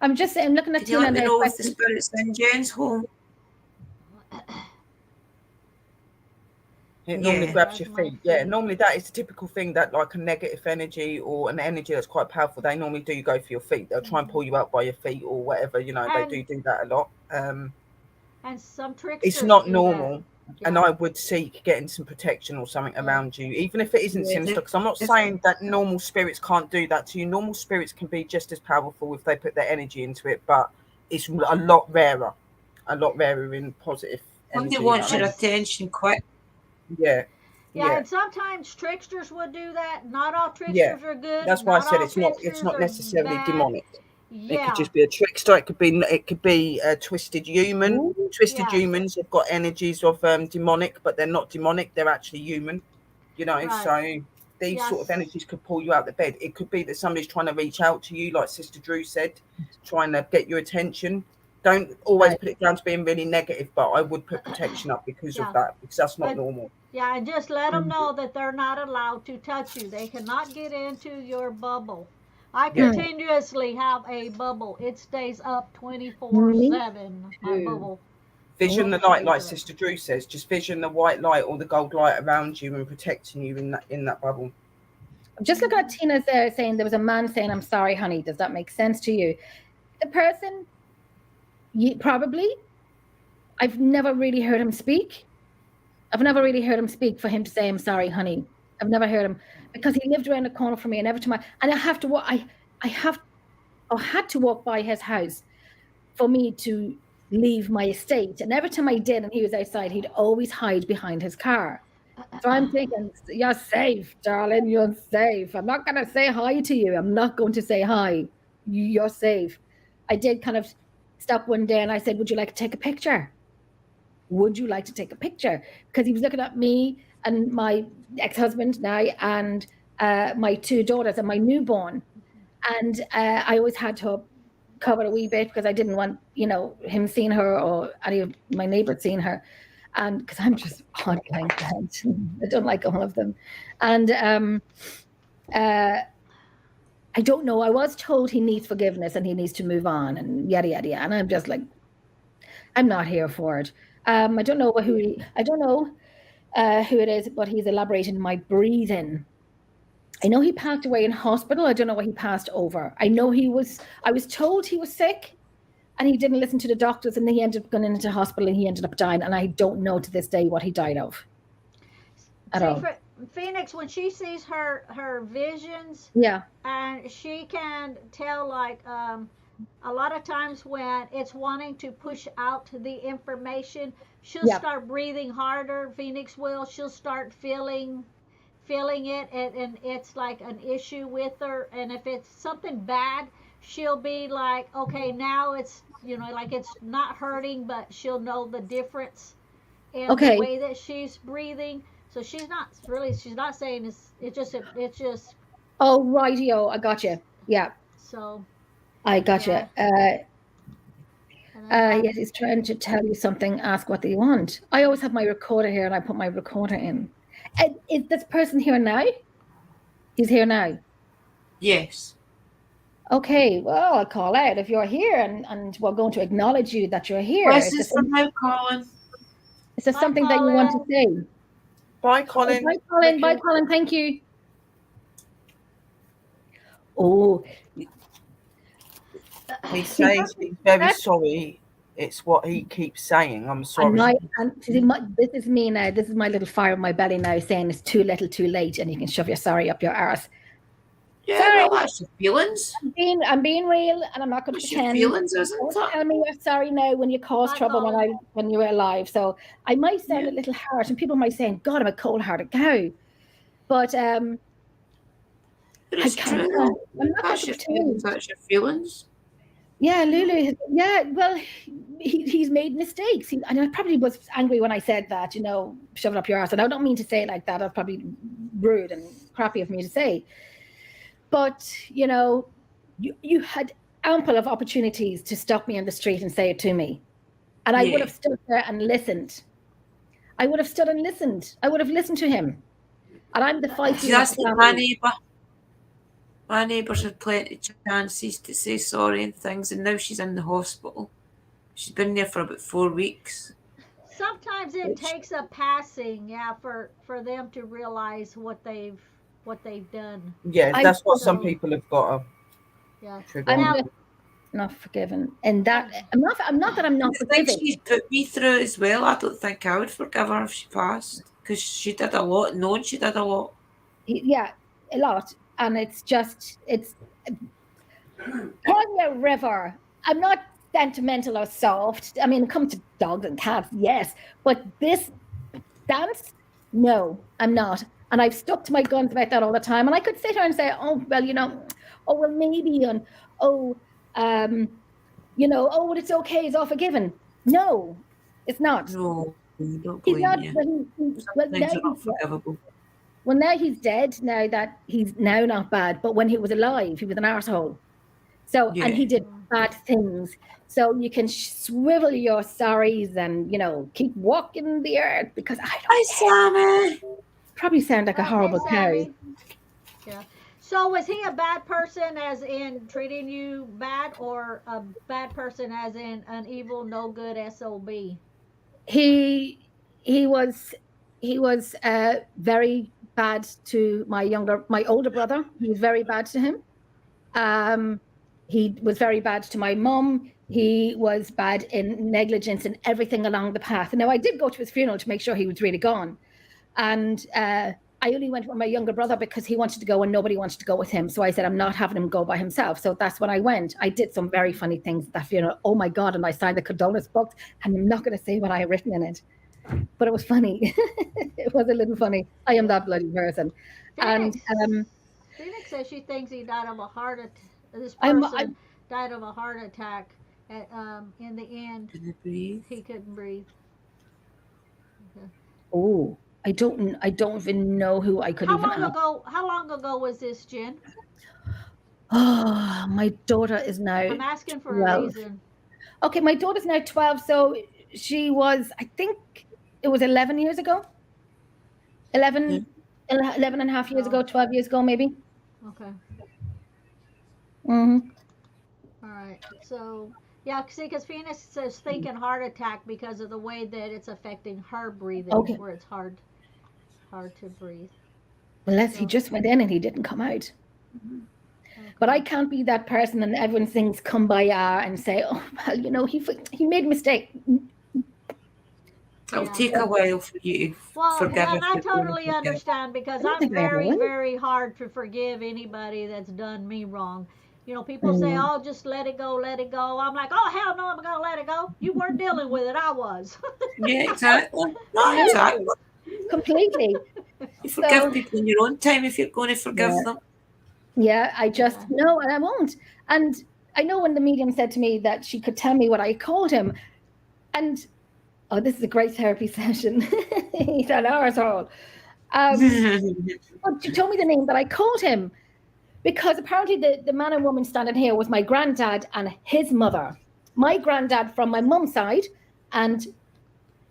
I'm just saying, looking at Tina. Let me know if the spirit's in Jen's home. It normally grabs your feet. Yeah, normally that is the typical thing that like a negative energy or an energy that's quite powerful, they normally do go for your feet. They'll try and pull you out by your feet or whatever, you know, they do that a lot. And some tricksters it's not normal. Yeah. And I would seek getting some protection or something around you, even if it isn't sinister, because I'm not saying that normal spirits can't do that to you. Normal spirits can be just as powerful if they put their energy into it, but it's a lot rarer in positive energy. Somebody wants your attention quick. Yeah. And sometimes tricksters would do that. Not all tricksters are good. That's why I said it's not necessarily demonic. Yeah. It could just be a trickster. It could be a twisted human. Ooh, twisted humans have got energies of demonic, but they're not demonic. They're actually human. You know, so these sort of energies could pull you out of the bed. It could be that somebody's trying to reach out to you, like Sister Drew said, trying to get your attention. Don't always put it down to being really negative, but I would put protection up because of that, because that's not normal. Yeah, and just let them know that they're not allowed to touch you. They cannot get into your bubble. I continuously have a bubble. It stays up 24/7. My bubble. Vision the light, like Sister Drew says. Just vision the white light or the gold light around you and protecting you in that bubble. I'm just looking at Tina's there saying there was a man saying, "I'm sorry, honey." Does that make sense to you? The person, probably. I've never really heard him speak. For him to say, "I'm sorry, honey." I've never heard him, because he lived around the corner from me, and every time I had to walk by his house for me to leave my estate, and every time I did and he was outside, he'd always hide behind his car. So I'm thinking, you're safe, darling, you're safe. I'm not going to say hi to you. I'm not going to say hi. You're safe. I did kind of stop one day and I said, would you like to take a picture? Would you like to take a picture? Because he was looking at me and my ex-husband now and my two daughters and my newborn. And I always had to cover a wee bit because I didn't want, him seeing her or any of my neighbors seeing her. And because I'm just odd like that. I don't like all of them. And I don't know. I was told he needs forgiveness and he needs to move on and yada, yada, yada. And I'm just like, I'm not here for it. I don't know who it is, but he's elaborating my breathing. I know he passed away in hospital. I don't know what he passed over. I was told he was sick and he didn't listen to the doctors and he ended up going into hospital and he ended up dying. And I don't know to this day what he died of at all. Phoenix, when she sees her visions, Yeah. and she can tell, like, a lot of times when it's wanting to push out the information, she'll start breathing harder. Phoenix will. She'll start feeling it, and it's like an issue with her. And if it's something bad, she'll be like, okay, now it's, like it's not hurting, but she'll know the difference in the way that she's breathing. So she's not saying it's just. Oh, rightio, I got you. Yeah. So. I got you. Yeah. Yes, he's trying to tell you something. Ask what they want. I always have my recorder here, and I put my recorder in. Is this person here now? He's here now. Yes. Okay. Well, I'll call out if you're here, and we're going to acknowledge you that you're here. This is from now, Colin. Is there something that you want to say? Bye, Colin. Bye, Colin. Bye, Colin. Thank you. Oh. He says he's very sorry. It's what he keeps saying. I'm sorry. This is me now. This is my little fire in my belly now saying it's too little, too late, and you can shove your sorry up your arse. Yeah, sorry. Well, that's your feelings. I'm being real, and I'm not going to pretend. Your feelings, isn't Don't it? tell me you're sorry now when you cause trouble when you were alive. So I might sound a little harsh, and people might say, "God, I'm a cold-hearted cow," but it's true. I'm not That's your feelings. That's your feelings. Yeah, Lulu. Yeah, well, he's made mistakes. And I probably was angry when I said that, shove it up your arse. And I don't mean to say it like that. That's probably rude and crappy of me to say. But, you had ample of opportunities to stop me on the street and say it to me. And I would have stood there and listened. I would have stood and listened. I would have listened to him. And I'm the feisty. That's my neighbour. My neighbours had plenty of chances to say sorry and things, and now she's in the hospital. She's been there for about 4 weeks. Sometimes it takes a passing, for them to realize what they've done. Yeah, that's what some people have got. I'm not forgiven, and that I'm not that I'm not forgiven. The thing she's put me through as well. I don't think I would forgive her if she passed, because she did a lot. Knowing she did a lot. Yeah, a lot. And it's calling me a river. I'm not sentimental or soft. I mean, it comes to dogs and cats, yes. But this dance, no, I'm not. And I've stuck to my guns about that all the time. And I could sit here and say, oh, well, maybe, and well, it's okay, it's all forgiven. No, it's not. No, don't he's not. Things are not forgivable. Well, now he's dead, now that he's now not bad, but when he was alive, he was an arsehole. So, and he did bad things. So you can swivel your sorries and, keep walking the earth because Sammy. Probably sound like a horrible cow. Yeah. So was he a bad person as in treating you bad, or a bad person as in an evil, no good SOB? He was very bad to my older brother. He was very bad to him. He was very bad to my mum. He was bad in negligence and everything along the path. Now, I did go to his funeral to make sure he was really gone. And I only went with my younger brother because he wanted to go and nobody wanted to go with him. So I said, I'm not having him go by himself. So that's when I went. I did some very funny things at that funeral. Oh my God. And I signed the condolence book, and I'm not going to say what I had written in it. But it was funny. It was a little funny. I am that bloody person. Phoenix says she thinks he died of a heart attack. This person died of a heart attack. In the end, he couldn't breathe. Okay. Oh, I don't even know who I could. How long ago was this, Jen? Oh, my daughter is now I'm asking for a 12. reason. Okay, my daughter's now 12, so she was, I think it was 11 years ago. 11 and a half years ago, 12 years ago, maybe. Okay. Mm-hmm. All right. So, yeah, see, because Phoenix is thinking heart attack because of the way that it's affecting her breathing, Okay. where it's hard to breathe. Unless he just went in and he didn't come out. But I can't be that person and everyone thinks kumbaya and say, oh, well, you know, he made a mistake. It'll take a while for you to Well, forgive. and if I you're going to totally forgive. understand because I don't I'm think I ever very, will. very hard to forgive anybody that's done me wrong. You know, people say, oh, just let it go, let it go. I'm like, oh, hell no, I'm going to let it go. You weren't dealing with it, I was. Yeah, exactly. No, exactly. Completely. You forgive people in your own time if you're going to forgive them. Yeah, I just, no, and I won't. And I know when the medium said to me that she could tell me what I called him. And, oh, this is a great therapy session. He's an arsehole. But she told me the name that I called him because apparently the man and woman standing here was my granddad and his mother. My granddad from my mum's side and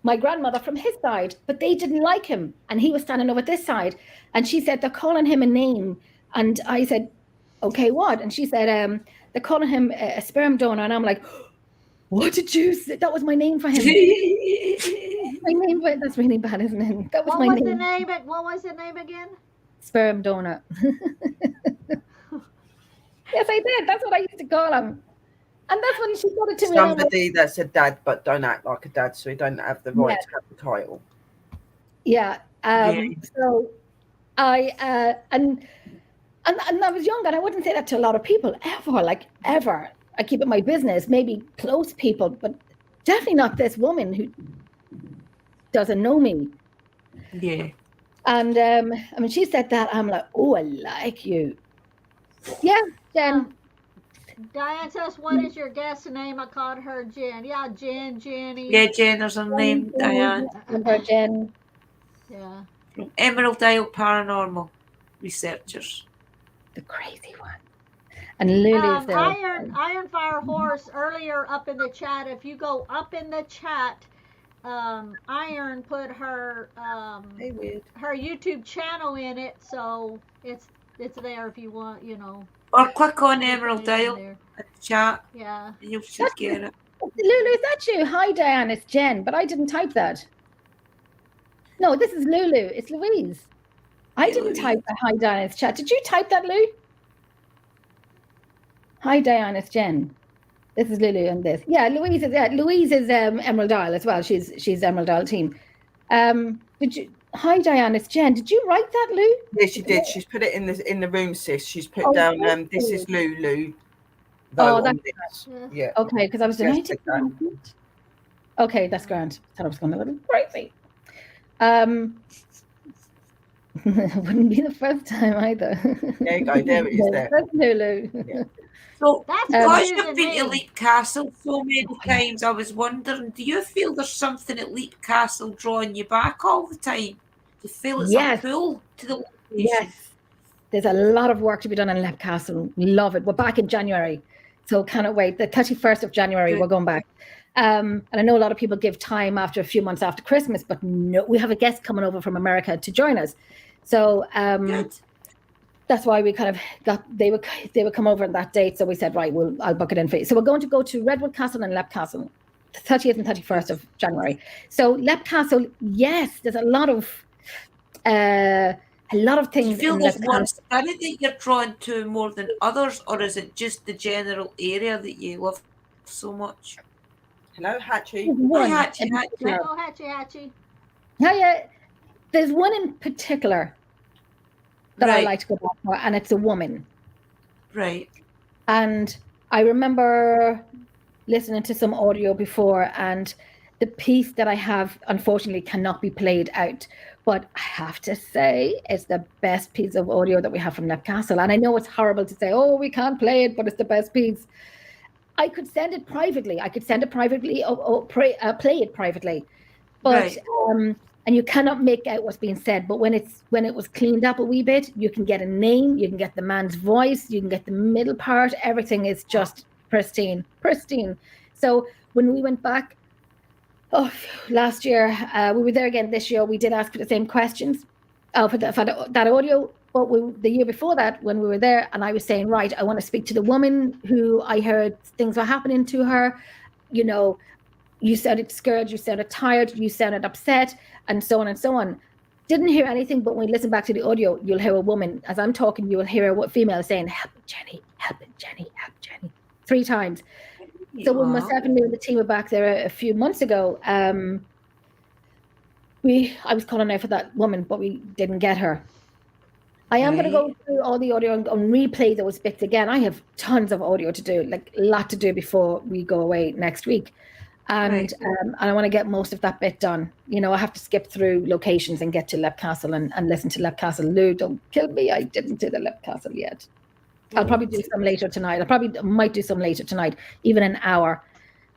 my grandmother from his side, but they didn't like him. And he was standing over this side. And she said, they're calling him a name. And I said, okay, what? And she said, they're calling him a sperm donor. And I'm like, what did you say? That was my name for him. My name, that's really bad, isn't it? That was my name. What was the name again? Sperm donor. Yes, I did. That's what I used to call him. And that's when she got it to me. Somebody that's a dad but don't act like a dad, so he don't have the right to have the title. Yeah. So I and I was young and I wouldn't say that to a lot of people ever. I keep it my business, maybe close people, but definitely not this woman who doesn't know me. Yeah. And I mean, she said that. I'm like, oh, I like you. Yeah, Jen. Diane says, what is your guest's name? I called her Jen. Yeah, Jen, Jenny. Yeah, Jen, there's a name, Diane. Jen. Yeah. From Emerald Isle Paranormal Researchers. The crazy one. And Lulu's there. Iron Fire Horse earlier up in the chat. If you go up in the chat, Iron put her her YouTube channel in it, so it's there if you want, you know. Or click on Emerald Isle in the chat. Yeah. And you should get it. Lulu, is that you? Hi, Diane. It's Jen, but I didn't type that. No, this is Lulu. It's Louise. I didn't type that. Hi, Diane. It's chat. Did you type that, Lou? Hi, Diane. It's Jen. This is Lulu and this. Yeah, Louise is Emerald Isle as well. She's Emerald Isle team. Did you? Hi, Diane. It's Jen. Did you write that, Lou? Yeah, she did. She's put it in the room, sis. She's put down. This is Lulu. That's yeah. Okay, because I was doing. Okay, that's grand. I thought I was going a little crazy. Wouldn't be the first time either. There you go. There it is. There. That's Lulu. Yeah. So, because you've been to Leap Castle so many times, I was wondering, do you feel there's something at Leap Castle drawing you back all the time? Do you feel it's a pull to the location? Yes. There's a lot of work to be done in Leap Castle. We love it. We're back in January, so cannot wait. The 31st of January, we're going back. And I know a lot of people give time after a few months after Christmas, but no, we have a guest coming over from America to join us. So that's why we kind of they would come over on that date. So we said, right, I'll book it in for you. So we're going to go to Redwood Castle and Leap Castle, the 30th and 31st of January. So Leap Castle, yes, there's a lot of things. Do you feel there's one study that you're drawn to more than others, or is it just the general area that you love so much? Hello, Hatchie. Hi, Hatchie. Hello, Hatchie. Yeah. There's one in particular that I like to go back for, and it's a woman. Right. And I remember listening to some audio before, and the piece that I have, unfortunately, cannot be played out. But I have to say, it's the best piece of audio that we have from Leap Castle. And I know it's horrible to say, oh, we can't play it, but it's the best piece. I could send it privately. Or play it privately. But and you cannot make out what's being said. But when it was cleaned up a wee bit, you can get a name, you can get the man's voice, you can get the middle part. Everything is just pristine. So when we went back last year, we were there again this year. We did ask for the same questions for that audio. But the year before that, when we were there, and I was saying, right, I want to speak to the woman who I heard things were happening to her. You know, you sounded scared, you sounded tired, you sounded upset, and so on and so on. Didn't hear anything, but when you listen back to the audio, you'll hear a woman, as I'm talking, you will hear a female saying, help me, Jenny, help me, Jenny, help Jenny, 3 times. So when myself and me and the team were back there a few months ago, I was calling out for that woman, but we didn't get her. I am going to go through all the audio and replay those bits again. I have tons of audio to do, like a lot to do before we go away next week. And I want to get most of that bit done. You know, I have to skip through locations and get to Lep Castle and listen to Lep Castle. Lou, don't kill me. I didn't do the Lep Castle yet. I'll probably do some later tonight. Might do some later tonight, even an hour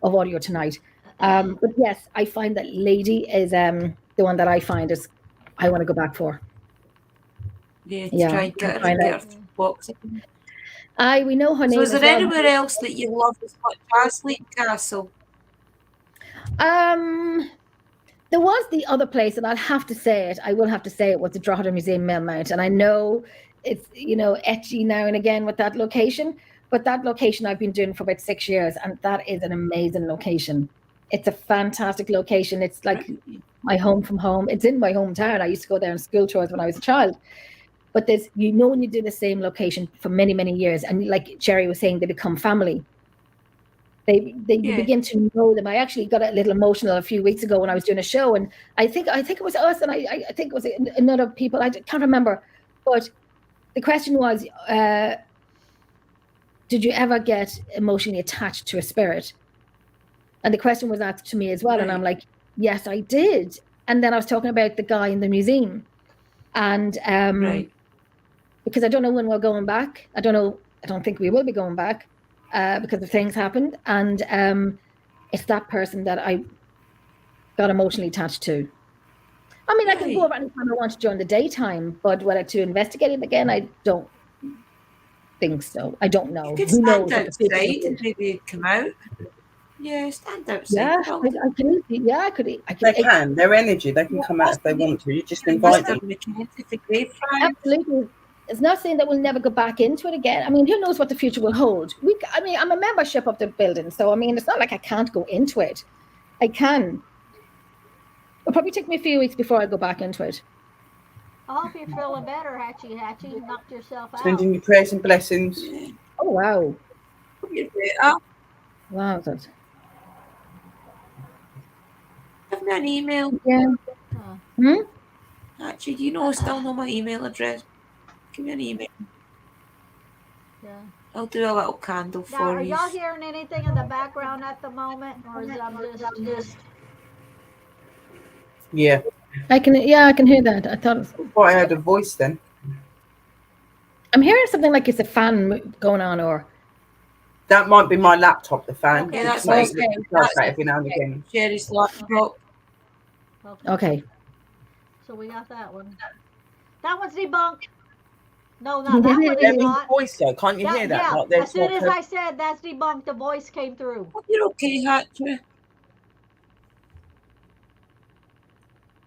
of audio tonight. But yes, I find that Lady is the one that I find is I want to go back for. Yeah, try and get her box. We know her name. So is there anywhere else that you love as much as Sleep Castle? There was the other place, and I'll have to say it. I will have to say it was the Drogheda Museum Millmount, and I know it's, you know, etchy now and again with that location, but that location I've been doing for about 6 years, and that is an amazing location. It's a fantastic location. It's like my home from home. It's in my hometown. I used to go there on school tours when I was a child. But there's, you know, when you do the same location for many, many years, and like Jerry was saying, they become family. They begin to know them. I actually got a little emotional a few weeks ago when I was doing a show, and I think it was us, and I think it was another people. I can't remember, but the question was, did you ever get emotionally attached to a spirit? And the question was asked to me as well, and I'm like, yes, I did. And then I was talking about the guy in the museum, and because I don't know when we're going back. I don't think we will be going back. Because the things happened, and it's that person that I got emotionally attached to. I mean, I can go over anytime I want during the daytime, but whether to investigate it again, I don't think so. I don't know. You could Who knows? stand outside and maybe come out. Yeah, stand outside. Yeah, I can. Yeah, I could. They can. Their energy. They can come out if they want to. You just invite them. Absolutely. It's not saying that we'll never go back into it again. I mean, who knows what the future will hold? I'm a membership of the building, so I mean, it's not like I can't go into it. I can. It'll probably take me a few weeks before I go back into it. I hope you're feeling better, Hatchie. You knocked yourself out. Sending you prayers and blessings. Oh, wow. Wow, that's... Give me an email. Yeah. Actually, do you know I still know my email address? Give me an email. Yeah. I'll do a little candle Now, for are you. y'all hearing anything in the background at the moment, or is that just? Yeah. I can hear that. I thought. I heard a voice then. I'm hearing something like it's a fan going on, or. That might be my laptop, the fan. Okay, that's like, okay. That's every now and again. Jerry's laptop. Okay. So we got that one. That one's debunked. No, not that one is There's not. a voice though. Can't you hear that? Yeah. Like, As soon as I said that's debunked, the voice came through. You're okay, Hatcher.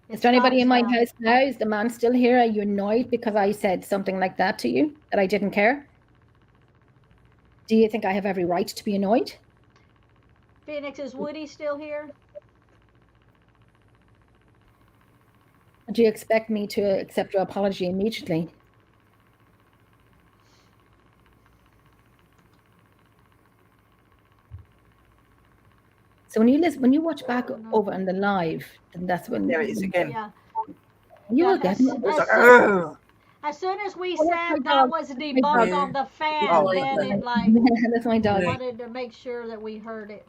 Is there anybody in my house now? Is the man still here? Are you annoyed because I said something like that to you, that I didn't care? Do you think I have every right to be annoyed? Phoenix, is Woody still here? Do you expect me to accept your apology immediately? So when you watch back over on the live, then that's when there it is again. Yeah. You will get it. As soon as we said that was debunked on the fan, then it like that's my dog. wanted to make sure that we heard it.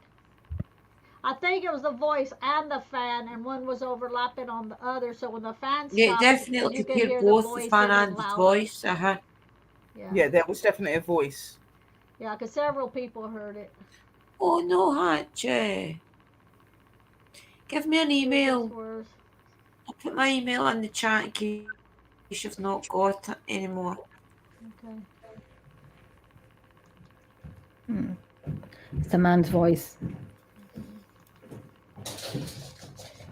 I think it was the voice and the fan, and one was overlapping on the other. So when the fan stopped, Yeah, definitely you could hear both the fan and the voice. Yeah, there was definitely a voice. Yeah, because several people heard it. Oh no, Hatcher. Give me an email. put my email in the chat in case you've not got it anymore. Okay. It's the man's voice.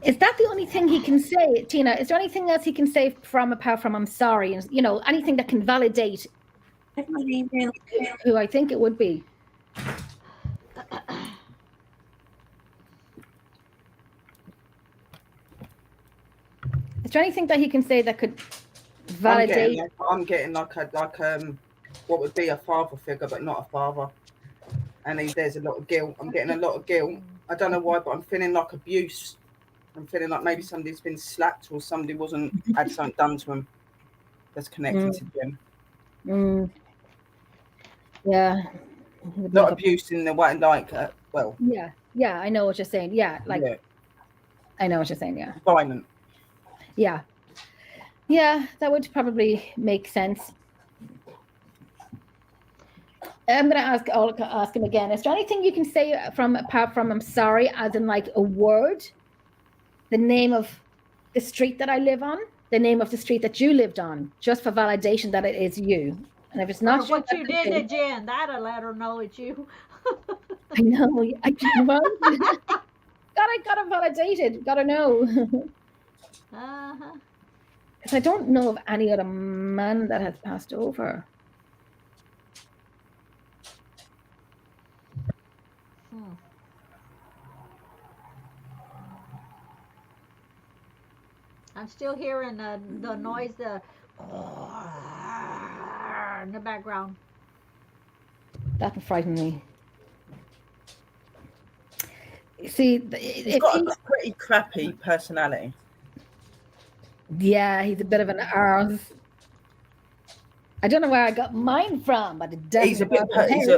Is that the only thing he can say, Tina? Is there anything else he can say apart from I'm sorry? And anything that can validate who I think it would be. Is there anything that he can say that could validate? I'm getting like what would be a father figure, but not a father. And there's a lot of guilt. I'm getting a lot of guilt. I don't know why, but I'm feeling like abuse. I'm feeling like maybe somebody's been slapped or somebody had something done to him that's connected to him. Yeah. Not abuse in the way like, well. Yeah, I know what you're saying. Yeah, I know what you're saying. Yeah. Violent. Yeah, that would probably make sense. I'm going to ask him again. Is there anything you can say apart from I'm sorry, as in like a word? The name of the street that I live on, the name of the street that you lived on, just for validation that it is you. And if it's not what you did to Jen, that'll let her know it's you. I know. Gotta validate it. Gotta know. Because I don't know of any other man that has passed over. I'm still hearing the noise, in the background. That would frighten me. See, he's got a pretty crappy personality. Yeah, he's a bit of an arse. I don't know where I got mine from, but it doesn't.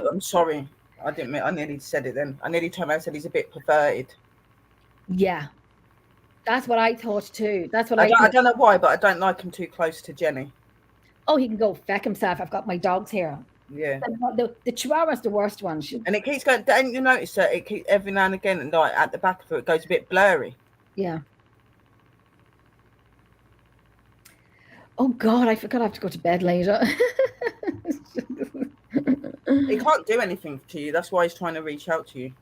I'm sorry. I nearly said it then. I nearly turned around and said he's a bit perverted. Yeah. That's what I thought too. That's what I don't know why, but I don't like him too close to Jenny. Oh, he can go feck himself. I've got my dogs here. Yeah. The Chihuahua's the worst one. And it keeps going. Don't you notice that it keeps every now and again, and like at the back of it goes a bit blurry? Yeah. Oh God, I forgot I have to go to bed later. He can't do anything to you. That's why he's trying to reach out to you.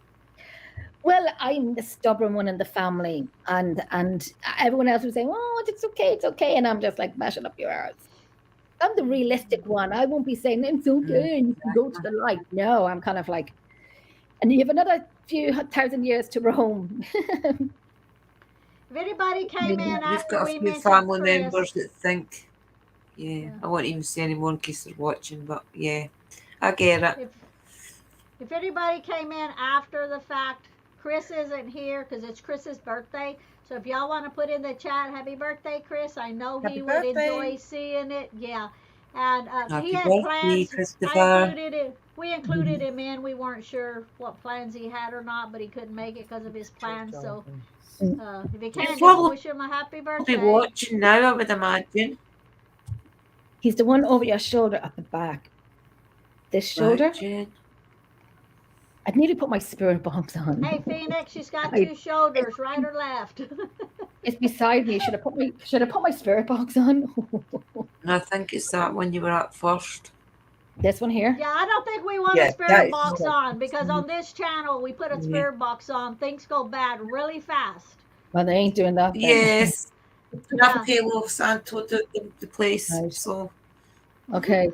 Well, I'm the stubborn one in the family, and everyone else was saying, "Oh, it's okay," and I'm just like, mashing up your arse. I'm the realistic one. I won't be saying it's okay. You can go to the light. No, I'm kind of like, and you have another few thousand years to roam. If anybody came in after we mentioned We've got a few family members that think, I won't even say anymore in case they're watching, but yeah, I get it. If anybody came in after the fact, Chris isn't here because it's Chris's birthday. So if y'all want to put in the chat, happy birthday, Chris. I know he would enjoy seeing it. Yeah. And he had plans. We included him in. We weren't sure what plans he had or not, but he couldn't make it because of his plans. So if he can, just wish him a happy birthday. He'll be watching now, I would imagine. He's the one over your shoulder at the back. This shoulder? I'd need to put my spirit box on. Hey, Phoenix, she's got two shoulders, right or left? It's beside me. Should I put my spirit box on? No, I think it's that one you were at first. This one here? Yeah, I don't think we want a spirit box on because on this channel we put a spirit box on. Things go bad really fast. Well, they ain't doing that. Yes. Enough Palo Santo the place. Right. So. Okay.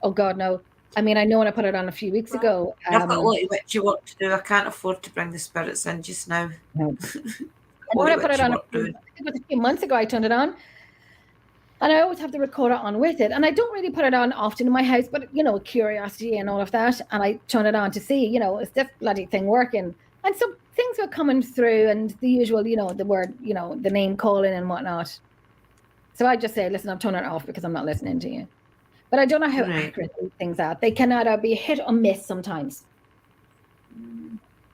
Oh God, no. I mean, I know when I put it on a few weeks ago. I've got a lot of witchy work to do. I can't afford to bring the spirits in just now. No. When I put it on, I think it was a few months ago, I turned it on. And I always have the recorder on with it. And I don't really put it on often in my house, but, curiosity and all of that. And I turn it on to see, is this bloody thing working? And so things were coming through and the usual, the word, the name calling and whatnot. So I just say, listen, I'm turning it off because I'm not listening to you. But I don't know how accurate these things are. They can either be hit or miss sometimes.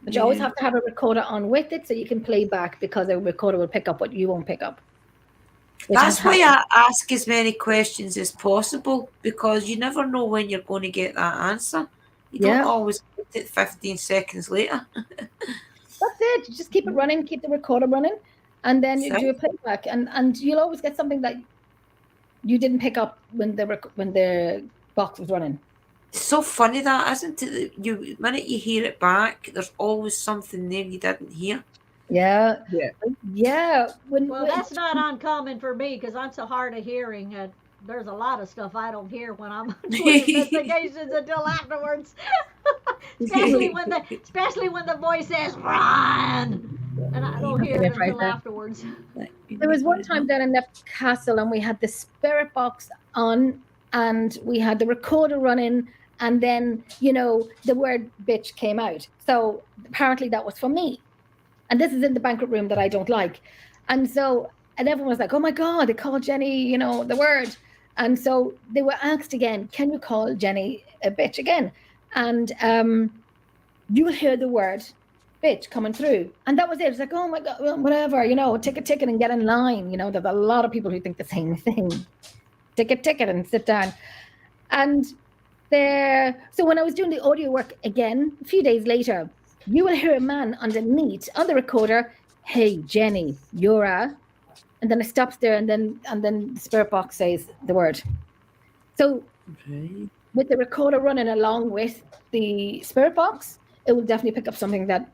But you always have to have a recorder on with it so you can play back because a recorder will pick up what you won't pick up. That's why I ask as many questions as possible because you never know when you're going to get that answer. You don't always get it 15 seconds later. That's it. You just keep it running, keep the recorder running. and then you So- do a playback, and you'll always get something that you didn't pick up when the box was running. It's so funny that, isn't it? That the minute you hear it back, there's always something there you didn't hear. Yeah. Yeah. Yeah. Well, that's not uncommon for me because I'm so hard of hearing. And there's a lot of stuff I don't hear when I'm doing investigations until afterwards. especially when the voice says "run," and I don't hear it until afterwards. There was one time down in Newcastle, and we had the spirit box on, and we had the recorder running, and then the word "bitch" came out. So apparently that was for me, and this is in the banquet room that I don't like, and everyone was like, "Oh my God, they called Jenny, the word," and so they were asked again, "Can you call Jenny a bitch again?" And you will hear the word "bitch" coming through, and that was it. It's like, oh my God, well, whatever, take a ticket and get in line. There's a lot of people who think the same thing. Take a ticket and sit down. And so when I was doing the audio work again, a few days later, you will hear a man underneath on the recorder, "Hey Jenny, you're a," and then it stops there, and then the spirit box says the word. So with the recorder running along with the spirit box, it will definitely pick up something that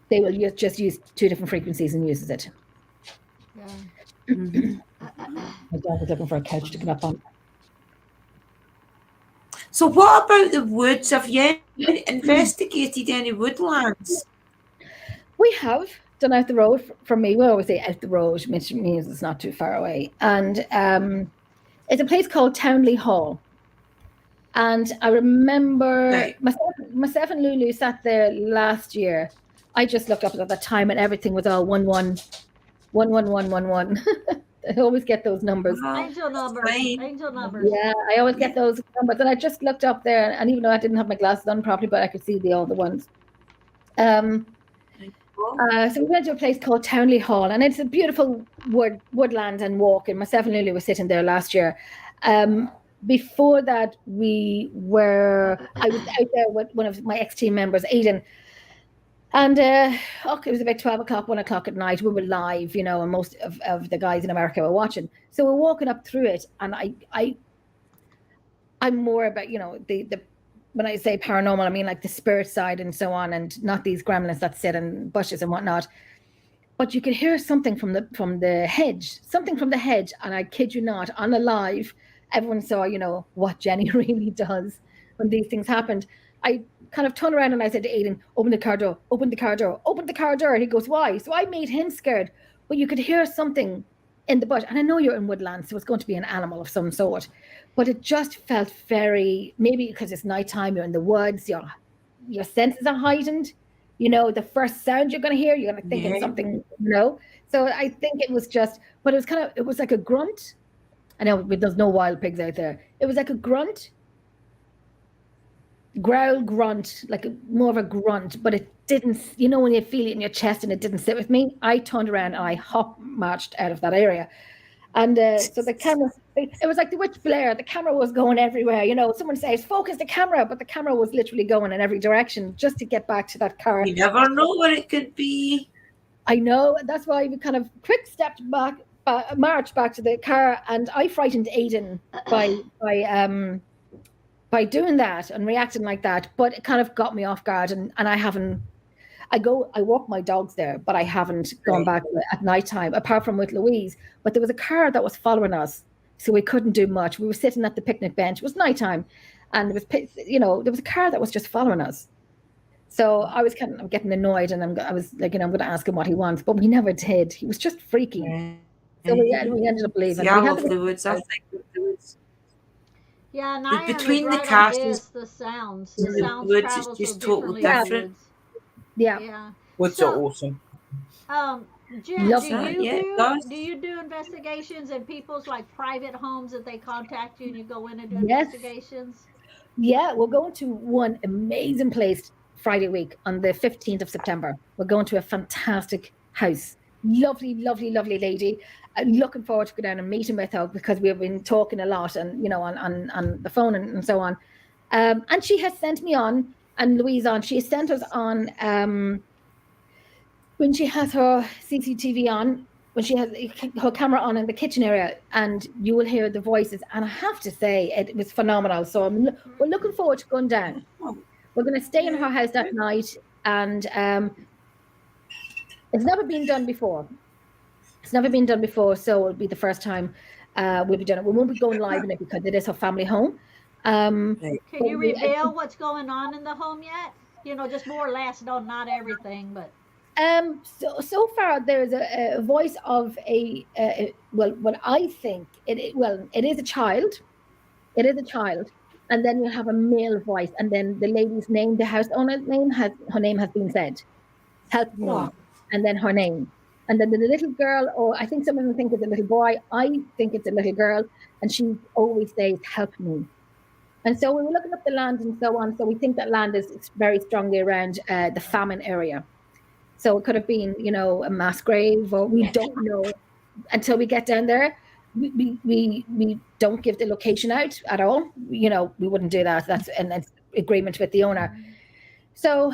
they will just use two different frequencies and uses it. Yeah. My dog was looking for a couch to get up on. So what about the woods? Have you investigated any woodlands? We have done out the road from me. We always say out the road, which means it's not too far away. And it's a place called Townley Hall. And I remember myself and Lulu sat there last year. I just looked up at the time, and everything was all 11111. I always get those numbers. Angel numbers. Angel numbers. Yeah, I always get those numbers. And I just looked up there, and even though I didn't have my glasses on properly, but I could see all the ones. So we went to a place called Townley Hall, and it's a beautiful woodland and walk. And myself and Lulu were sitting there last year. Before that, I was out there with one of my ex-team members, Aidan. And it was about 12 o'clock, 1 o'clock at night. We were live, and most of the guys in America were watching. So we're walking up through it, and I'm more about, the when I say paranormal, I mean like the spirit side and so on, and not these gremlins that sit in bushes and whatnot. But you could hear something from the hedge, and I kid you not, on a live, everyone saw, what Jenny really does when these things happened. I kind of turned around and I said to Aidan, "Open the car door, open the car door, open the car door." And he goes, "Why?" So I made him scared, but you could hear something in the bush. And I know you're in woodland, so it's going to be an animal of some sort, but it just felt very, maybe because it's nighttime, you're in the woods, your senses are heightened. The first sound you're going to hear, you're going to think it's something, So I think it was but it was like a grunt. I know there's no wild pigs out there. It was like a grunt, growl grunt, more of a grunt, but it didn't, when you feel it in your chest, and it didn't sit with me. I turned around and I marched out of that area. And so the camera, it was like the witch Blair, the camera was going everywhere. Someone says, "Focus the camera," but the camera was literally going in every direction just to get back to that car. You never know what it could be. I know, that's why we kind of quick stepped back, marched back to the car, and I frightened Aidan by doing that and reacting like that, but it kind of got me off guard, and I walk my dogs there, but I haven't gone back at nighttime, apart from with Louise. But there was a car that was following us, so we couldn't do much. We were sitting at the picnic bench. It was nighttime, and there was a car that was just following us. So I was kind of getting annoyed, and I was like, I'm going to ask him what he wants, but we never did. He was just freaky. So we ended up leaving. Yeah, I love the woods. I think the woods. Yeah, and between the right castles, the sounds the woods is travel just so totally differently in different. the woods. Yeah. Woods are awesome. Jen, Love do you do investigations in people's private homes that they contact you and you go in and do Yes. investigations? Yeah, we're going to one amazing place Friday week on the 15th of September. We're going to a fantastic house. Lovely, lovely, lovely lady. I'm looking forward to go down and meeting with her because we've been talking a lot and, on the phone and so on. And she has sent me on, and Louise on, she has sent us on, when she has her CCTV on, when she has her camera on in the kitchen area, and you will hear the voices. And I have to say, it was phenomenal. So we're looking forward to going down. We're going to stay in her house that night, and it's never been done before. It's never been done before, so it'll be the first time we'll be doing it. We won't be going live in it because it is her family home. Can you reveal what's going on in the home yet? You know, just more or less, not everything, but. So far there's a voice of what I think it is a child. It is a child, and then you have a male voice, and then the lady's name, the house owner's name, has been said. Help me. Wow. And then her name. And then the little girl, or I think some of them think it's a little boy. I think it's a little girl, and she always says, "Help me." And so we were looking up the land and so on. So we think that land is very strongly around the famine area. So it could have been, a mass grave, or we don't know until we get down there. We don't give the location out at all. We wouldn't do that. That's an agreement with the owner. So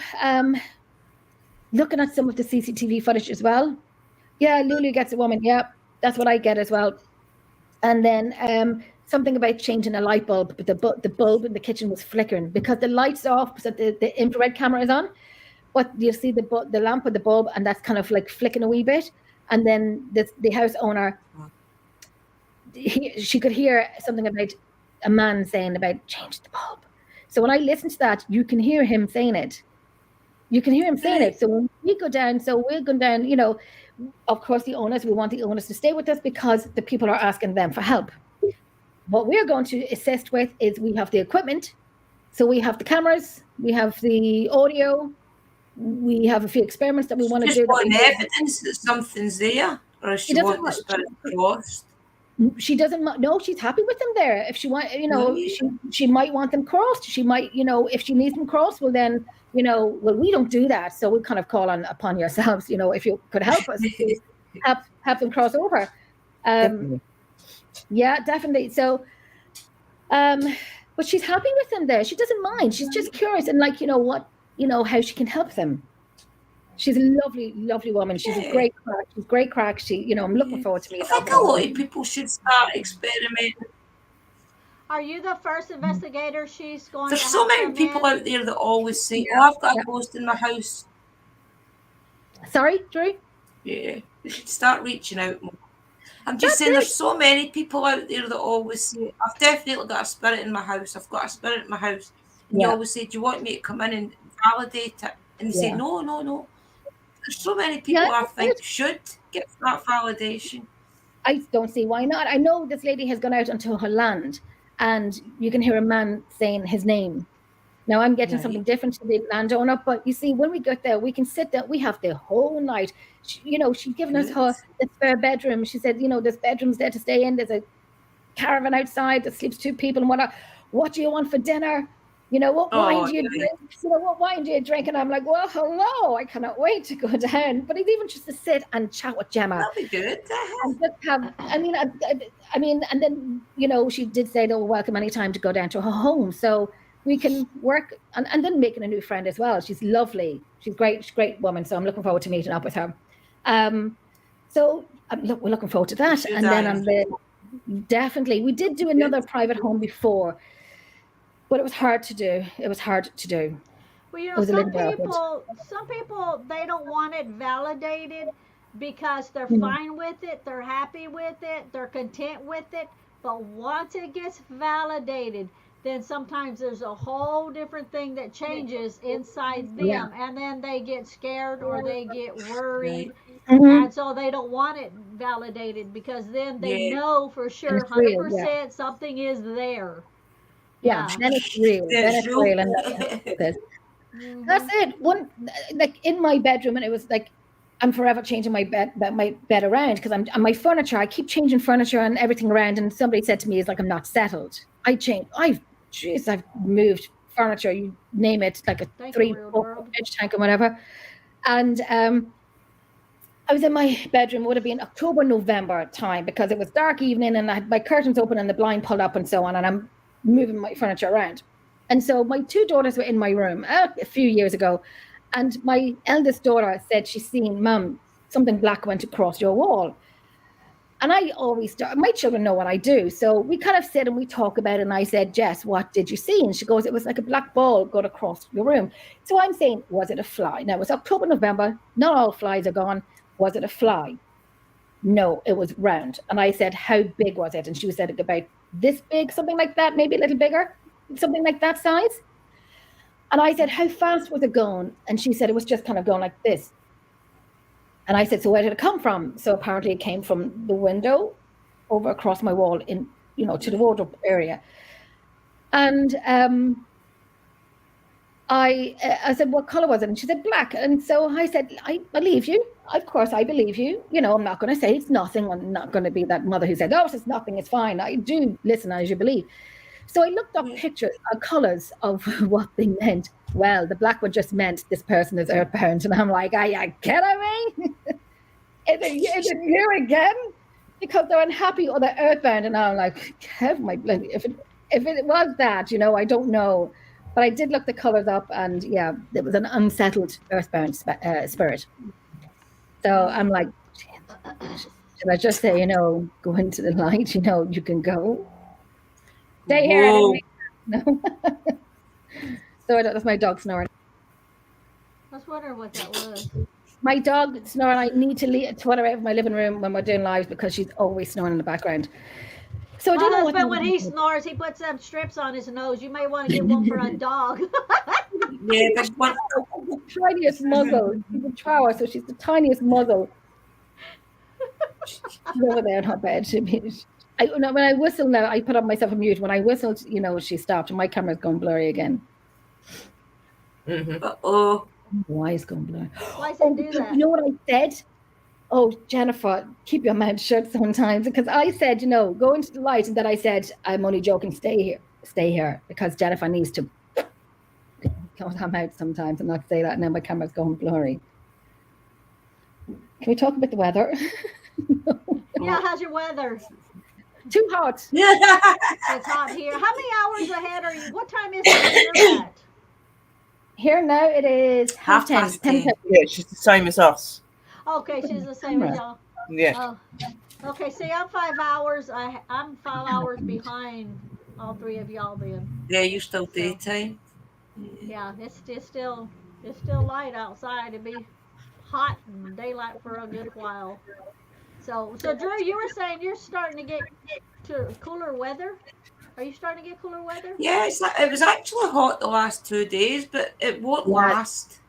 looking at some of the CCTV footage as well. Yeah, Lulu gets a woman. Yeah, that's what I get as well. And then something about changing a light bulb, but the bulb in the kitchen was flickering because the light's off, so the infrared camera is on. But you see the lamp with the bulb, and that's kind of like flicking a wee bit. And then the house owner, she could hear something about a man saying about change the bulb. So when I listen to that, you can hear him saying it. So when we go down, of course, we want the owners to stay with us because the people are asking them for help. What we're going to assist with is we have the equipment. So we have the cameras, we have the audio, we have a few experiments that we want to do. Just want evidence that something's there, or does she want the spirit crossed? She doesn't know. She's happy with them there. If she want, she might want them crossed. She might, if she needs them crossed, well then, we don't do that. So we kind of call upon yourselves, if you could help us, have them cross over. Definitely. Yeah, definitely. So, but she's happy with them there. She doesn't mind. She's just curious and how she can help them. She's a lovely, lovely woman. She's a great crack. She's great crack. I'm looking forward to meeting her. I think a lot of people should start experimenting. Are you the first investigator she's going There's to so many people out there that always say, I've got a ghost in my house. Sorry, Drew? Yeah, you should start reaching out more. I'm just saying there's so many people out there that always say, I've definitely got a spirit in my house. I've got a spirit in my house. And you always say, do you want me to come in and validate it? And you say, no. There's so many people I think should get that validation. I don't see why not. I know this lady has gone out onto her land and you can hear a man saying his name. Now I'm getting something different to the landowner, but you see, when we get there, we can sit there. We have the whole night. She's given us the spare bedroom. She said, there's bedrooms there to stay in. There's a caravan outside that sleeps 2 people and whatnot. What do you want for dinner? What wine do you drink? What wine do you drink? And I'm like, well, hello, I cannot wait to go down. But it's even just to sit and chat with Gemma. That'd be good. And just have, and then, she did say they'll welcome any time to go down to her home. So we can work and then making a new friend as well. She's lovely. She's great. She's a great woman. So I'm looking forward to meeting up with her. We're looking forward to that. And then definitely, we did do another private home before. But it was hard to do. Well, some people, they don't want it validated because they're fine with it, they're happy with it, they're content with it. But once it gets validated, then sometimes there's a whole different thing that changes inside them, and then they get scared or they get worried, and so they don't want it validated because then they know for sure 100% something is there. Yeah, then it's real. That's it. In my bedroom, and it was like I'm forever changing my bed around because my furniture. I keep changing furniture and everything around. And somebody said to me, "It's like I'm not settled." I've moved furniture, you name it, like a 3-4 inch tank or whatever. And I was in my bedroom. It would have been October, November time because it was dark evening, and I had my curtains open and the blind pulled up and so on. And I'm moving my furniture around. And so my 2 daughters were in my room a few years ago, And my eldest daughter said she's seen, Mum, something black went across your wall. And I always, my children know what I do. So we kind of sit and we talk about it. And I said, Jess, what did you see? And she goes, it was like a black ball got across your room. So I'm saying, was it a fly? Now, it was October, November. Not all flies are gone. Was it a fly? No, it was round. And I said, how big was it? And she said, about this big, something like that, maybe a little bigger, something like that size. And I said, how fast was it going? And she said, it was just kind of going like this. And I said, so where did it come from? So apparently it came from the window over across my wall in, to the wardrobe area. And I said, what color was it? And she said, black. And so I said, I believe you. Of course, I believe you. I'm not going to say it's nothing. I'm not going to be that mother who said, oh, it's nothing. It's fine. I do listen as you believe. So I looked up pictures, colors of what they meant. Well, the black one just meant this person is earthbound. And I'm like, are you kidding me? Is it you again? Because they're unhappy or they're earthbound. And I'm like, if it was that, I don't know. But I did look the colors up, and yeah, it was an unsettled earthbound spirit. So I'm like, should I just say, go into the light, you can go. Stay here. No. So that's my dog snoring. I was wondering what that was. My dog snoring. I need to leave to her out of my living room when we're doing lives because she's always snoring in the background. So I don't know husband, when he snores, he puts some strips on his nose. You may want to get one for a dog. Yeah, that's one. The tiniest muzzle. She's a chihuahua, so she's the tiniest muzzle. She's over there in her bed. When I whistle now, I put up myself on mute. When I whistled, she stopped, and my camera's gone blurry again. Mm-hmm. Uh-oh. Why is it going blurry? Why does it do that? You know what I said? Oh, Jennifer, keep your mouth shut sometimes. Because I said, go into the light. And then I said, I'm only joking. Stay here. Because Jennifer needs to come out sometimes and not say that. And then my camera's going blurry. Can we talk about the weather? Yeah, how's your weather? Too hot. It's hot here. How many hours ahead are you? What time is it here at? Here now it is half 10. 10. Yeah, she's the same as us. Okay, she's the same as y'all. Yeah. Okay, see, I'm 5 hours. I'm 5 hours behind all three of y'all then. Yeah, you still daytime. Yeah, it's still light outside. It'd be hot and daylight for a good while. So Drew, you were saying you're starting to get to cooler weather. Are you starting to get cooler weather? Yeah, it was actually hot the last 2 days, but it won't last.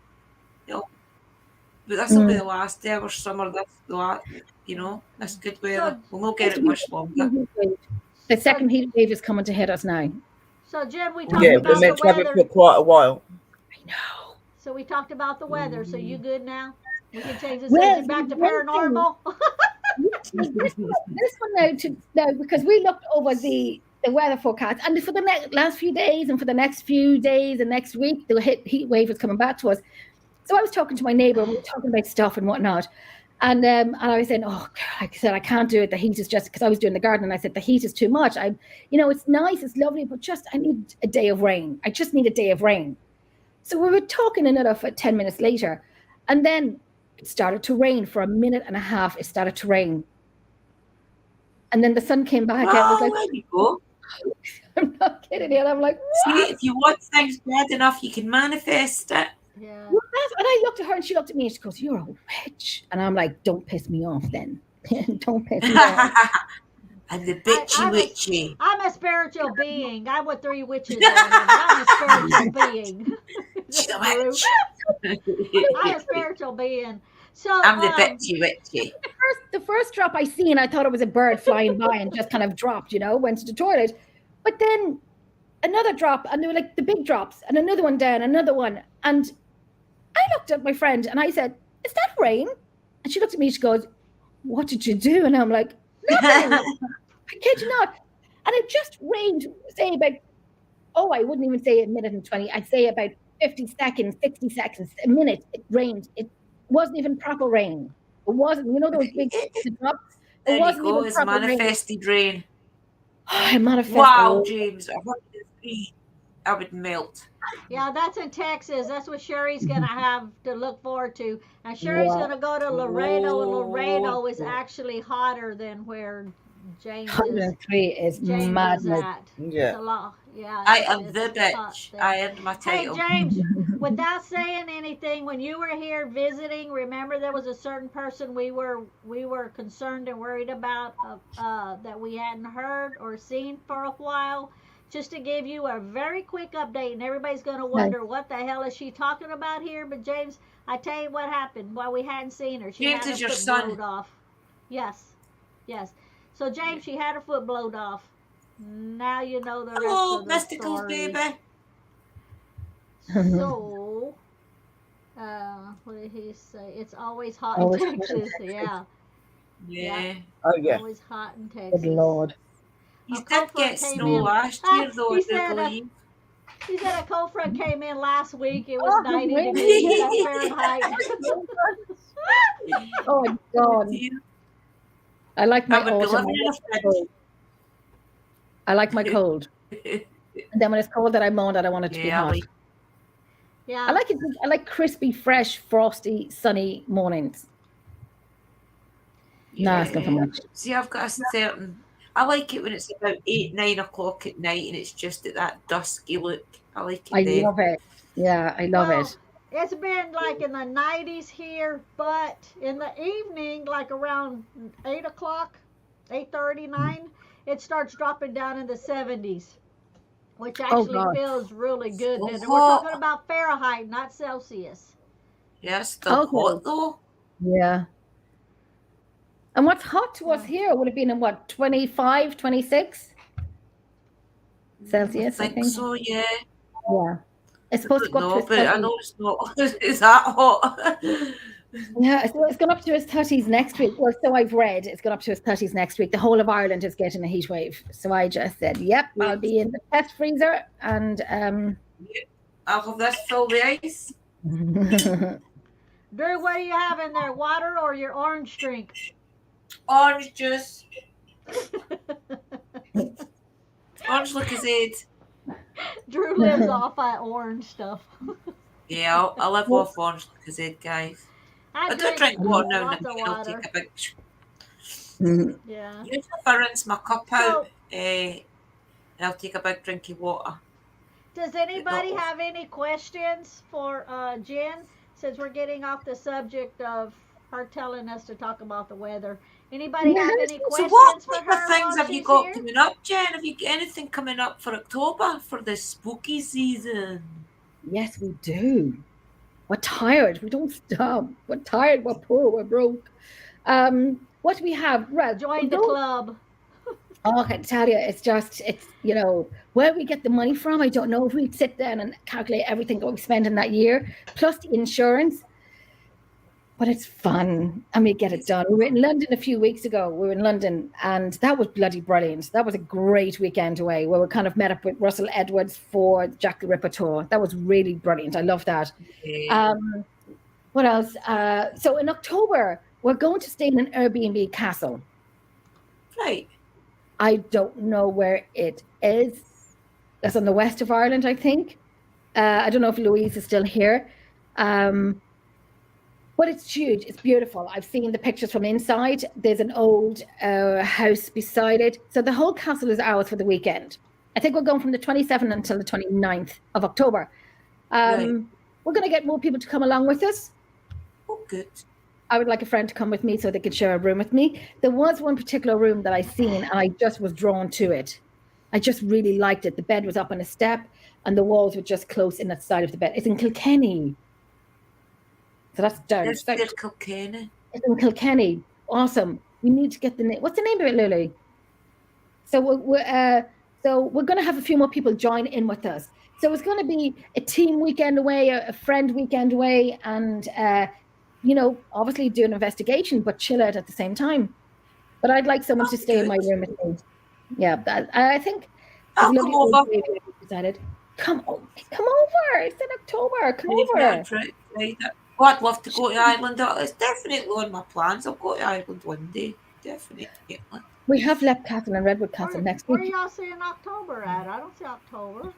But this will be the last day of our summer. That's good weather. We'll not get it much longer. The second heat wave is coming to hit us now. So Jim, we talked about we're meant the to have weather. it for quite a while. I know. So we talked about the weather. So you good now? We can change the subject back to paranormal. This one now, because we looked over the weather forecast, and for the last few days and for the next few days and next week, the heat wave was coming back to us. So I was talking to my neighbor, we were talking about stuff and whatnot. And I was saying, oh, like I said, I can't do it. The heat is just, because I was doing the garden, and I said, the heat is too much. It's nice, it's lovely, but I need a day of rain. I just need a day of rain. So we were talking another for 10 minutes later, and then it started to rain for a minute and a half. It started to rain. And then the sun came back. And I was like, there you go. I'm not kidding you. And I'm like, what? See, if you want things bad enough, you can manifest it. Yeah. And I looked at her and she looked at me and she goes, you're a witch. And I'm like, don't piss me off then. Don't piss me off. And the bitchy witchy. I'm a spiritual being. I'm with three witches. I'm a spiritual being. She's a witch. I'm a spiritual being. So I'm the bitchy witchy. The first drop I seen, I thought it was a bird flying by and just kind of dropped, went to the toilet. But then another drop, and they were like the big drops, and another one down, another one. And I looked at my friend and I said, is that rain? And she looked at me, she goes, what did you do? And I'm like, nothing. I kid you not. And it just rained, say about, I wouldn't even say a minute and 20. I'd say about 50 seconds, 60 seconds, a minute. It rained. It wasn't even proper rain. It wasn't, those big drops. There you go, it's manifested rain. I manifested. Wow, James, 103. I would melt. Yeah, that's in Texas. That's what Sherry's gonna have to look forward to. And Sherry's Wow. gonna go to Laredo, and Laredo is Oh. actually hotter than where James is. 103 is James is madness. at. Yeah. It's a lot. Yeah. I am it's the hot bitch. there. I earned my Hey title. James, without saying anything, when you were here visiting, remember there was a certain person we were concerned and worried about that we hadn't heard or seen for a while. Just to give you a very quick update, and everybody's going to wonder what the hell is she talking about here. But James, I tell you what happened while we hadn't seen her. She James had is her your foot son. blowed off. Yes, yes. So James, she had her foot blowed off. Now you know the rest Hello, of the Mysticals, story. baby. So, what did he say? It's always hot in Always hot in Texas. Texas. Yeah, Yeah. Oh yeah. always hot in Good Texas. Lord. You A did cold front get came snow in. last year, though, I He do said, believe. he said a cold front came in last week. It was Oh, 90 really? degrees. That's Fahrenheit. Oh my God. I like my I would be autumn. living in a fridge. Cold. I like my cold. And then when it's cold that I moan that I want it to be Yeah, hot. Yeah. I like it. I like crispy, fresh, frosty, sunny mornings. No, it's not for much. See, I've got a certain. I like it when it's about 8, 9 o'clock at night and it's just at that dusky look. I like it I then. love it. Yeah, I love Well, it. it's been like in the 90s here, but in the evening, like around 8 o'clock, 8:39, it starts dropping down in the 70s, which actually God. feels really good. So And we're hot. talking about Fahrenheit, not Celsius. Yeah, it's still Okay. hot though. Yeah. And what's hot to us here would have been in what, 25, 26 Celsius, I think. So, yeah. Yeah. It's supposed to go No, up to but its I 30s. know it's not. It's that hot. Yeah, it's gone up to its 30s next week. Well, so I've read it's gone up to its 30s next week. The whole of Ireland is getting a heat wave. So I just said, yep, I'll be in the test freezer and I'll have this fill the ice. Drew, what do you have in there? Water or your orange drink? Orange juice. Orange Lucozade. Drew lives off that orange stuff. Yeah, I live off orange Lucozade, guys. I do drink water now and lots then. of I'll water. take a big. Yeah. Usually if I rinse my cup out, So, I'll take a big drink of water. does anybody have any questions for Jen? Since we're getting off the subject of her telling us to talk about the weather. Anybody have any So questions what for type her of things while have you she's got here? coming up, Jen? Have you got anything coming up for October for the spooky season? yes, we do. We're tired. We don't stop. We're tired. We're poor. We're broke. What do we have? Well, Join the club. Oh, I can tell you, it's where we get the money from. I don't know if we'd sit down and calculate everything that we spend in that year, plus the insurance. But it's fun and we get it done. We were in London a few weeks ago. We were in London and that was bloody brilliant. That was a great weekend away where we kind of met up with Russell Edwards for Jack the Ripper tour. That was really brilliant. I love that. Yeah. What else? So in October, we're going to stay in an Airbnb castle. Right. I don't know where it is. That's on the west of Ireland, I think. I don't know if Louise is still here. But it's huge. It's beautiful. I've seen the pictures from inside. There's an old house beside it. So the whole castle is ours for the weekend. I think we're going from the 27th until the 29th of October. Right. We're going to get more people to come along with us. Oh, good. I would like a friend to come with me so they could share a room with me. There was one particular room that I seen and I just was drawn to it. I just really liked it. The bed was up on a step and the walls were just close in that side of the bed. It's in Kilkenny. So that's down. There's Kilkenny. It's in Kilkenny. Awesome. We need to get the name. What's the name of it, Lily? So we're going to have a few more people join in with us. So it's going to be a team weekend away, a friend weekend away, and obviously do an investigation, but chill out at the same time. But I'd like someone to stay in my room with me. Yeah, I think. I'll come over. Decided. Come over. It's in October. Come over. Oh, I'd love to go to Ireland. It's definitely on my plans. I'll go to Ireland one day. Definitely. We have Lep Castle and Redwood Castle next week. Where y'all seeing October at? I don't see October.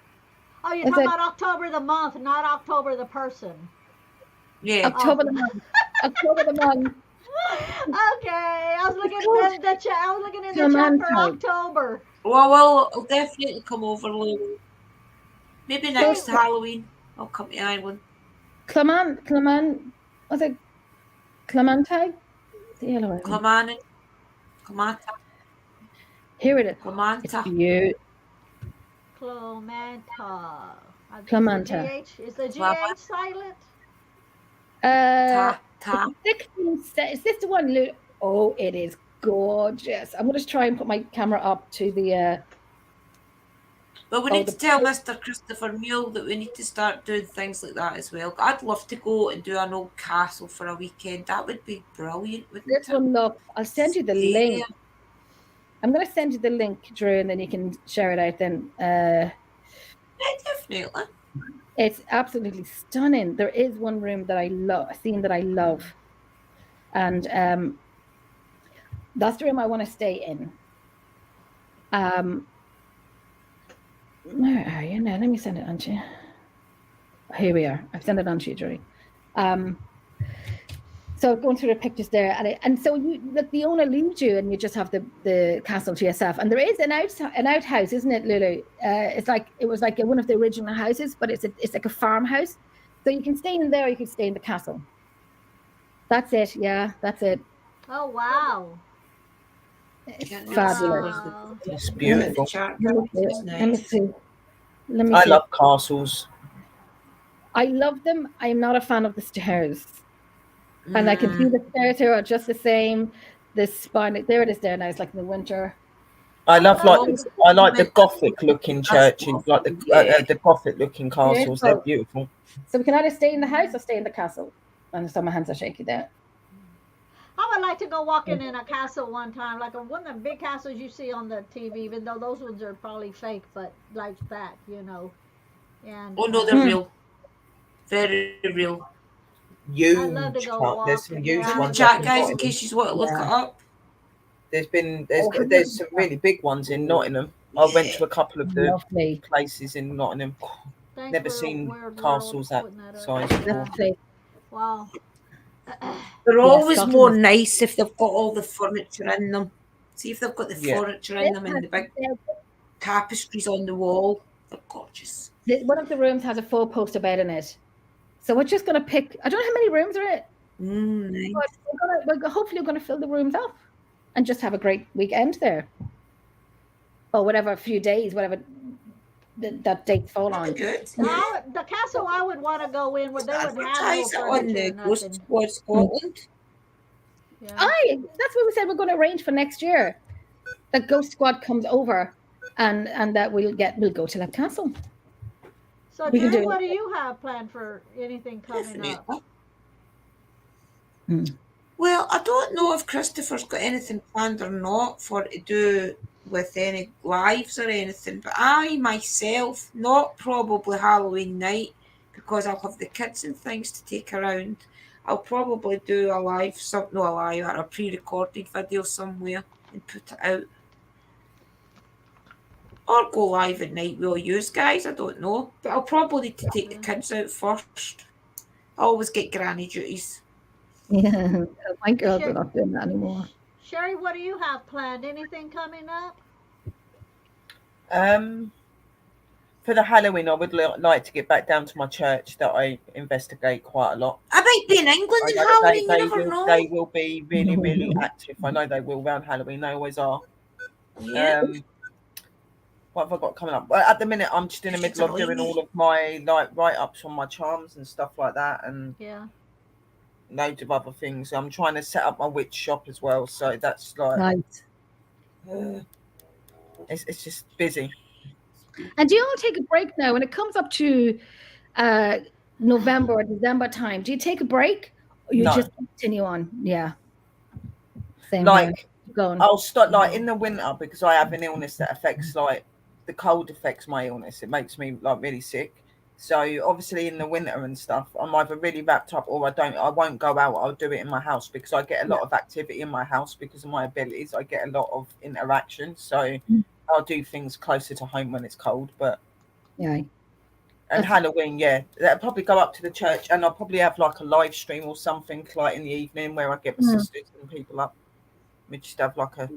Oh, you're Is talking it about October the month, not October the person. Yeah. October the month? October the month. Okay, I was looking at the chat. I was looking in the chat for Clementine. October. Well, I'll definitely come over, Lou. Maybe See, next Halloween I'll come to Ireland. Clement, was it Clementine? The yellow one. Clemana. Here it is. It's Clemanta. beautiful. Clementa. Clementa. Is the GH silent? Ta. Is this the one, Lou? Oh, it is gorgeous. I'm going to try and put my camera up to the. But we need to tell Mr. Christopher Mule that we need to start doing things like that as well. I'd love to go and do an old castle for a weekend. That would be brilliant, wouldn't This it? one, look, I'll send you the Stay link. there. I'm going to send you the link, Drew, and then you can share it out then. Yeah, definitely. It's absolutely stunning. There is one room that I love, a scene that I love. And that's the room I want to stay in. Where are you now? Let me send it on to you. Here we are. I've sent it on to you, Drew. So going through the pictures there, and so the owner leaves you, and you just have the castle to yourself. And there is an outhouse, isn't it, Lulu? It was like one of the original houses, but it's like a farmhouse. So you can stay in there, or you can stay in the castle. That's it. Yeah, that's it. Oh wow! It's Yeah, fabulous. Wow. It's beautiful. Let me see. I love castles. I love them. I'm not a fan of the stairs. And I can see the stairs here are just the same. The spine, there it is there now. It's like in the winter. I like the Gothic looking churches, like the Gothic looking castles. They're beautiful. So we can either stay in the house or stay in the castle. And so my hands are shaky there. I would like to go walking in a castle one time, like one of the big castles you see on the TV, even though those ones are probably fake, but like that, you know. And oh no, they're real. Very real. Huge. love to go walk There's some huge around. ones. Chat, guys, in case you want to look it up. There's some really big ones in Nottingham. I went to a couple of the Lovely. places in Nottingham. Thanks Never for seen Weird castles World that putting size up. before. Lovely. Wow. They're always Scotland more is- nice if they've got all the furniture in them. See if they've got the Yeah. furniture in them and the big tapestries on the wall. They're gorgeous. One of the rooms has a 4-poster bed in it. So we're just going to pick, I don't know how many rooms are in it, Nice. but hopefully we're going to fill the rooms up and just have a great weekend there. Or whatever, a few days, whatever that dates fall on. Good. The castle I would want to go in where they would have no Advertise it on furniture the or Ghost nothing. Squad Scotland. Yeah. That's what we said we're going to arrange for next year. That Ghost Squad comes over and that we'll go to that castle. So, we can Jerry, do what it. do you have planned for anything coming up? Well, I don't know if Christopher's got anything planned or not for to do with any lives or anything, but I myself, not probably Halloween night, because I'll have the kids and things to take around. I'll probably do a pre-recorded video somewhere and put it out. Or go live at night with you guys, I don't know. But I'll probably need to take the kids out first. I always get granny duties. Yeah, my girls are not doing that anymore. Sherry, what do you have planned? Anything coming up? For the Halloween, I would like to get back down to my church that I investigate quite a lot. I might be in England in Halloween, you never know. They will be really, really active. I know they will around Halloween. They always are. Yeah. What have I got coming up? Well, at the minute, I'm just in the middle of doing all of my write-ups on my charms and stuff like that, and loads of other things. I'm trying to set up my witch shop as well, so that's like it's just busy. And do you all take a break now when it comes up to November or December time? Do you take a break, or you just continue on? Yeah, same. Like going. I'll start like in the winter because I have an illness that affects the cold affects my illness. It makes me really sick. So obviously in the winter and stuff, I'm either really wrapped up or I won't go out. I'll do it in my house because I get a lot of activity in my house because of my abilities. I get a lot of interaction. So I'll do things closer to home when it's cold. But And Halloween, yeah, that'll probably go up to the church, and I'll probably have like a live stream or something like in the evening where I get my sisters and people up. We just have like a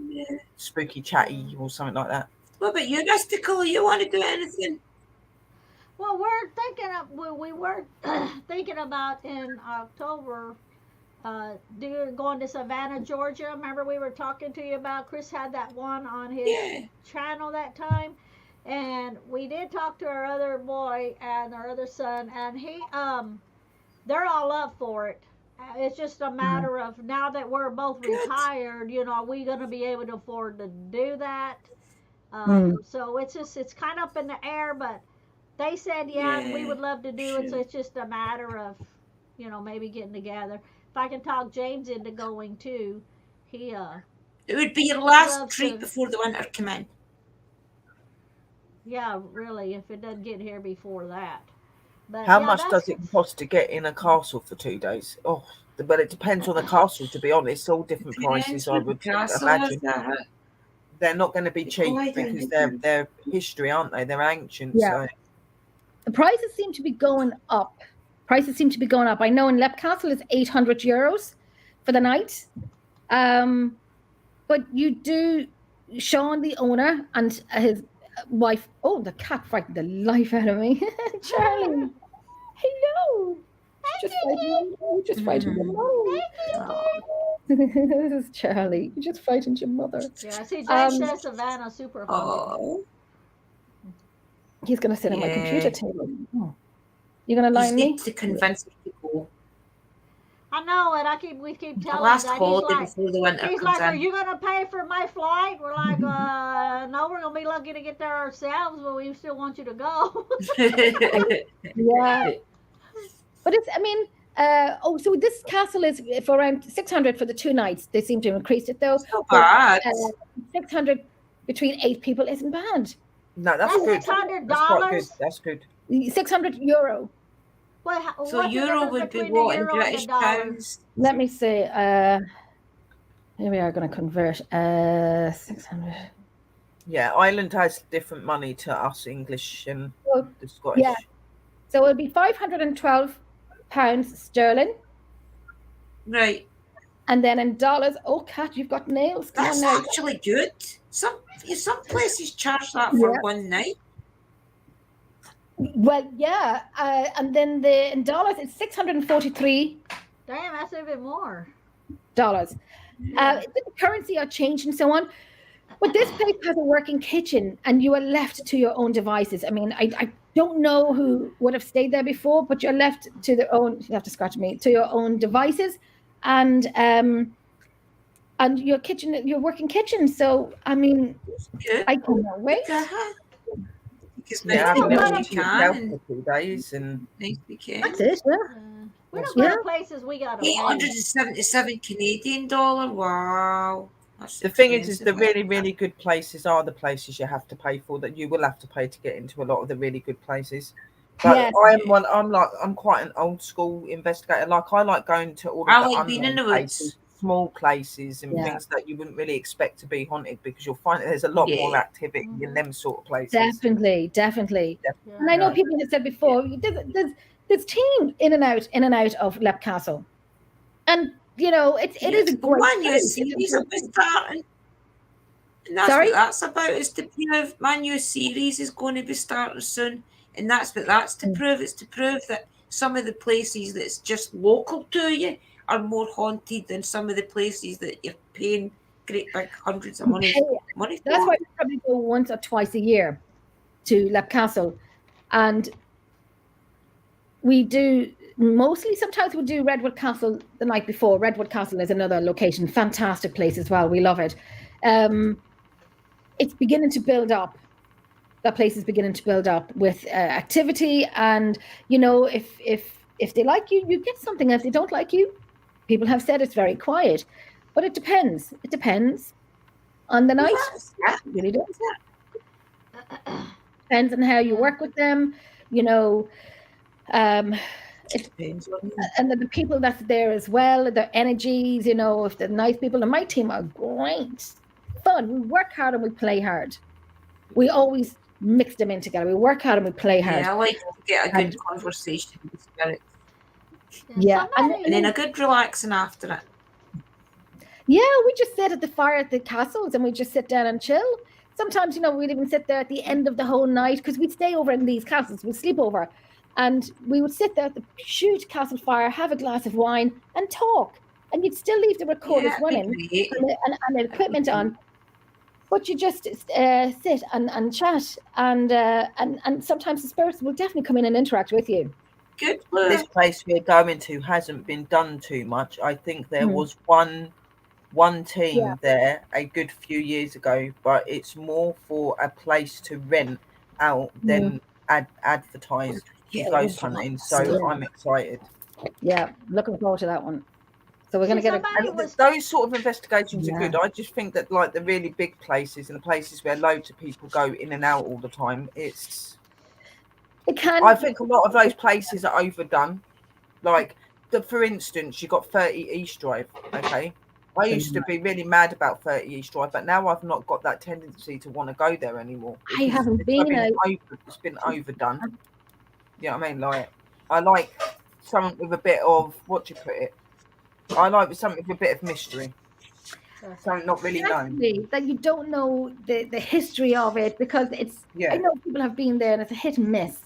spooky chatty or something like that. What about you, Mystical? You want to do anything? Well, we're thinking of, we were thinking about in October going to Savannah, Georgia. Remember we were talking to you about, Chris had that one on his channel that time. And we did talk to our other boy and our other son, and they're all up for it. It's just a matter of, now that we're both retired, you know, are we going to be able to afford to do that? So it's kind of up in the air, but they said, and we would love to do it. So it's just a matter of, you know, maybe getting together. If I can talk James into going too, it would be your last treat before the winter come in. Yeah, really, if it doesn't get here before that. But how much does it cost to get in a castle for 2 days? Oh, but it depends on the castle, to be honest. All different prices, I would imagine. They're not going to be cheap because they're history, aren't they? They're ancient. Yeah. So. The prices seem to be going up. I know in Lep Castle it's €800 for the night. But you do, Sean, the owner, and his wife, the cat frightened the life out of me. Charlie, hello. Just fighting your mother. This is Charlie. You just frightened your mother. Yeah, see, James says Savannah super hungry. He's going to sit on my computer table. You're going to line me? To convince people. I know, and we keep telling him last that. holiday before the winter he's comes like, in. are you going to pay for my flight? We're like, no, we're going to be lucky to get there ourselves, but we still want you to go. Yeah. But it's, I mean, so this castle is for around 600 for the 2 nights. They seem to have increased it though. So bad. 600 between 8 people isn't bad. No, that's good. $600. That's good. €600. Well, so euro would be what in British pounds? Let me see. Here we are going to convert 600. Yeah, Ireland has different money to us English and the Scottish. Yeah. So it'll be £512 sterling. Right. And then in dollars, Kat, you've got nails. That's actually good. Some places charge that for one night. Well, yeah, and then in dollars, it's $643. Damn, that's even more. The currency are changing and so on. But this place has a working kitchen, and you are left to your own devices. I mean, I don't know who would have stayed there before, but you're left to their own. You have to scratch me, to your own devices, and your kitchen, your working kitchen. So I mean, I cannot wait. Because yeah, you can. For 2 days and that's it. Yeah. We don't go to places we got to $877 Canadian dollar. Wow. The thing is the really, really good places are the places you have to pay for, that you will have to pay to get into a lot of the really good places. But I'm quite an old school investigator. Like I like going to all of the being in the places, small places and things that you wouldn't really expect to be haunted, because you'll find that there's a lot more activity in them sort of places. Definitely. And I know people have said before, there's team in and out of Lep Castle. And you know, it is a great Man U series will be starting. And that's what that's about, is to prove Man U series is going to be starting soon. And that's what that's to prove. It's to prove that some of the places that's just local to you are more haunted than some of the places that you're paying great big hundreds of money for. That's why we probably go once or twice a year to Lep Castle. And we do sometimes we'll do Redwood Castle the night before. Redwood Castle is another location, fantastic place as well. We love it. It's beginning to build up. That place is beginning to build up with activity, and you know, if they like you, you get something. If they don't like you, people have said it's very quiet, but it depends. It depends on the night. It really does. Depends on how you work with them. You know. It depends on you. And the people that's there as well, their energies, you know, if they're nice people. And my team are great, fun. We work hard and we play hard. We always mix them in together. We work hard and we play hard. Yeah, I like to get a good conversation with spirits. Yeah, And then a good relaxing after it. Yeah, we just sit at the fire at the castles and we just sit down and chill. Sometimes, we'd even sit there at the end of the whole night because we'd stay over in these castles, we'd sleep over. And we would sit there at the huge castle fire, have a glass of wine and talk. And you'd still leave the recorders running and the equipment on. But you just sit and chat. And sometimes the spirits will definitely come in and interact with you. Good. This place we're going to hasn't been done too much. I think there was one team there a good few years ago, but it's more for a place to rent out than advertise ghost hunting. So I'm excited. Yeah, looking forward to that one. So we're going to get those sort of investigations are good. I just think that like the really big places and the places where loads of people go in and out all the time, I think a lot of those places are overdone. Like, for instance, you got 30 East Drive, okay? I used to be really mad about 30 East Drive, but now I've not got that tendency to want to go there anymore. I haven't been. It's been overdone. You know what I mean? Like, I like something with a bit of, what do you put it? I like something with a bit of mystery. Something not really known. That you don't know the history of it because it's, I know people have been there and it's a hit and miss.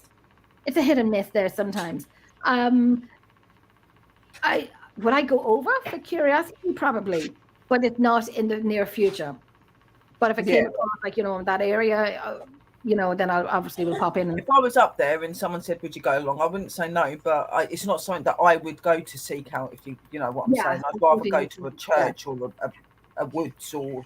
It's a hit and miss there sometimes. Would I go over for curiosity? Probably, but it's not in the near future. But if it came across, like, in that area, then I obviously will pop in. If I was up there and someone said, would you go along? I wouldn't say no, but it's not something that I would go to seek out, if you know what I'm saying. I'd rather go to a church or a woods or,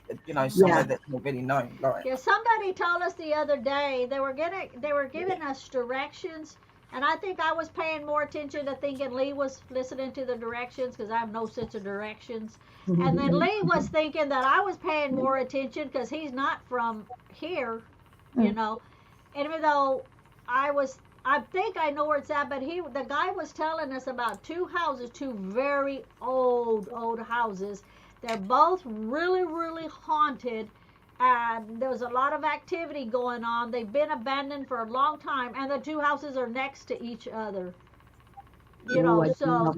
somewhere that's not really known. Like. Yeah, somebody told us the other day they were giving us directions. And I think I was paying more attention to thinking Lee was listening to the directions because I have no sense of directions. And then Lee was thinking that I was paying more attention because he's not from here, Even though I think I know where it's at, but the guy was telling us about two houses, two very old houses. They're both really, really haunted. And there's a lot of activity going on. They've been abandoned for a long time, and the two houses are next to each other. So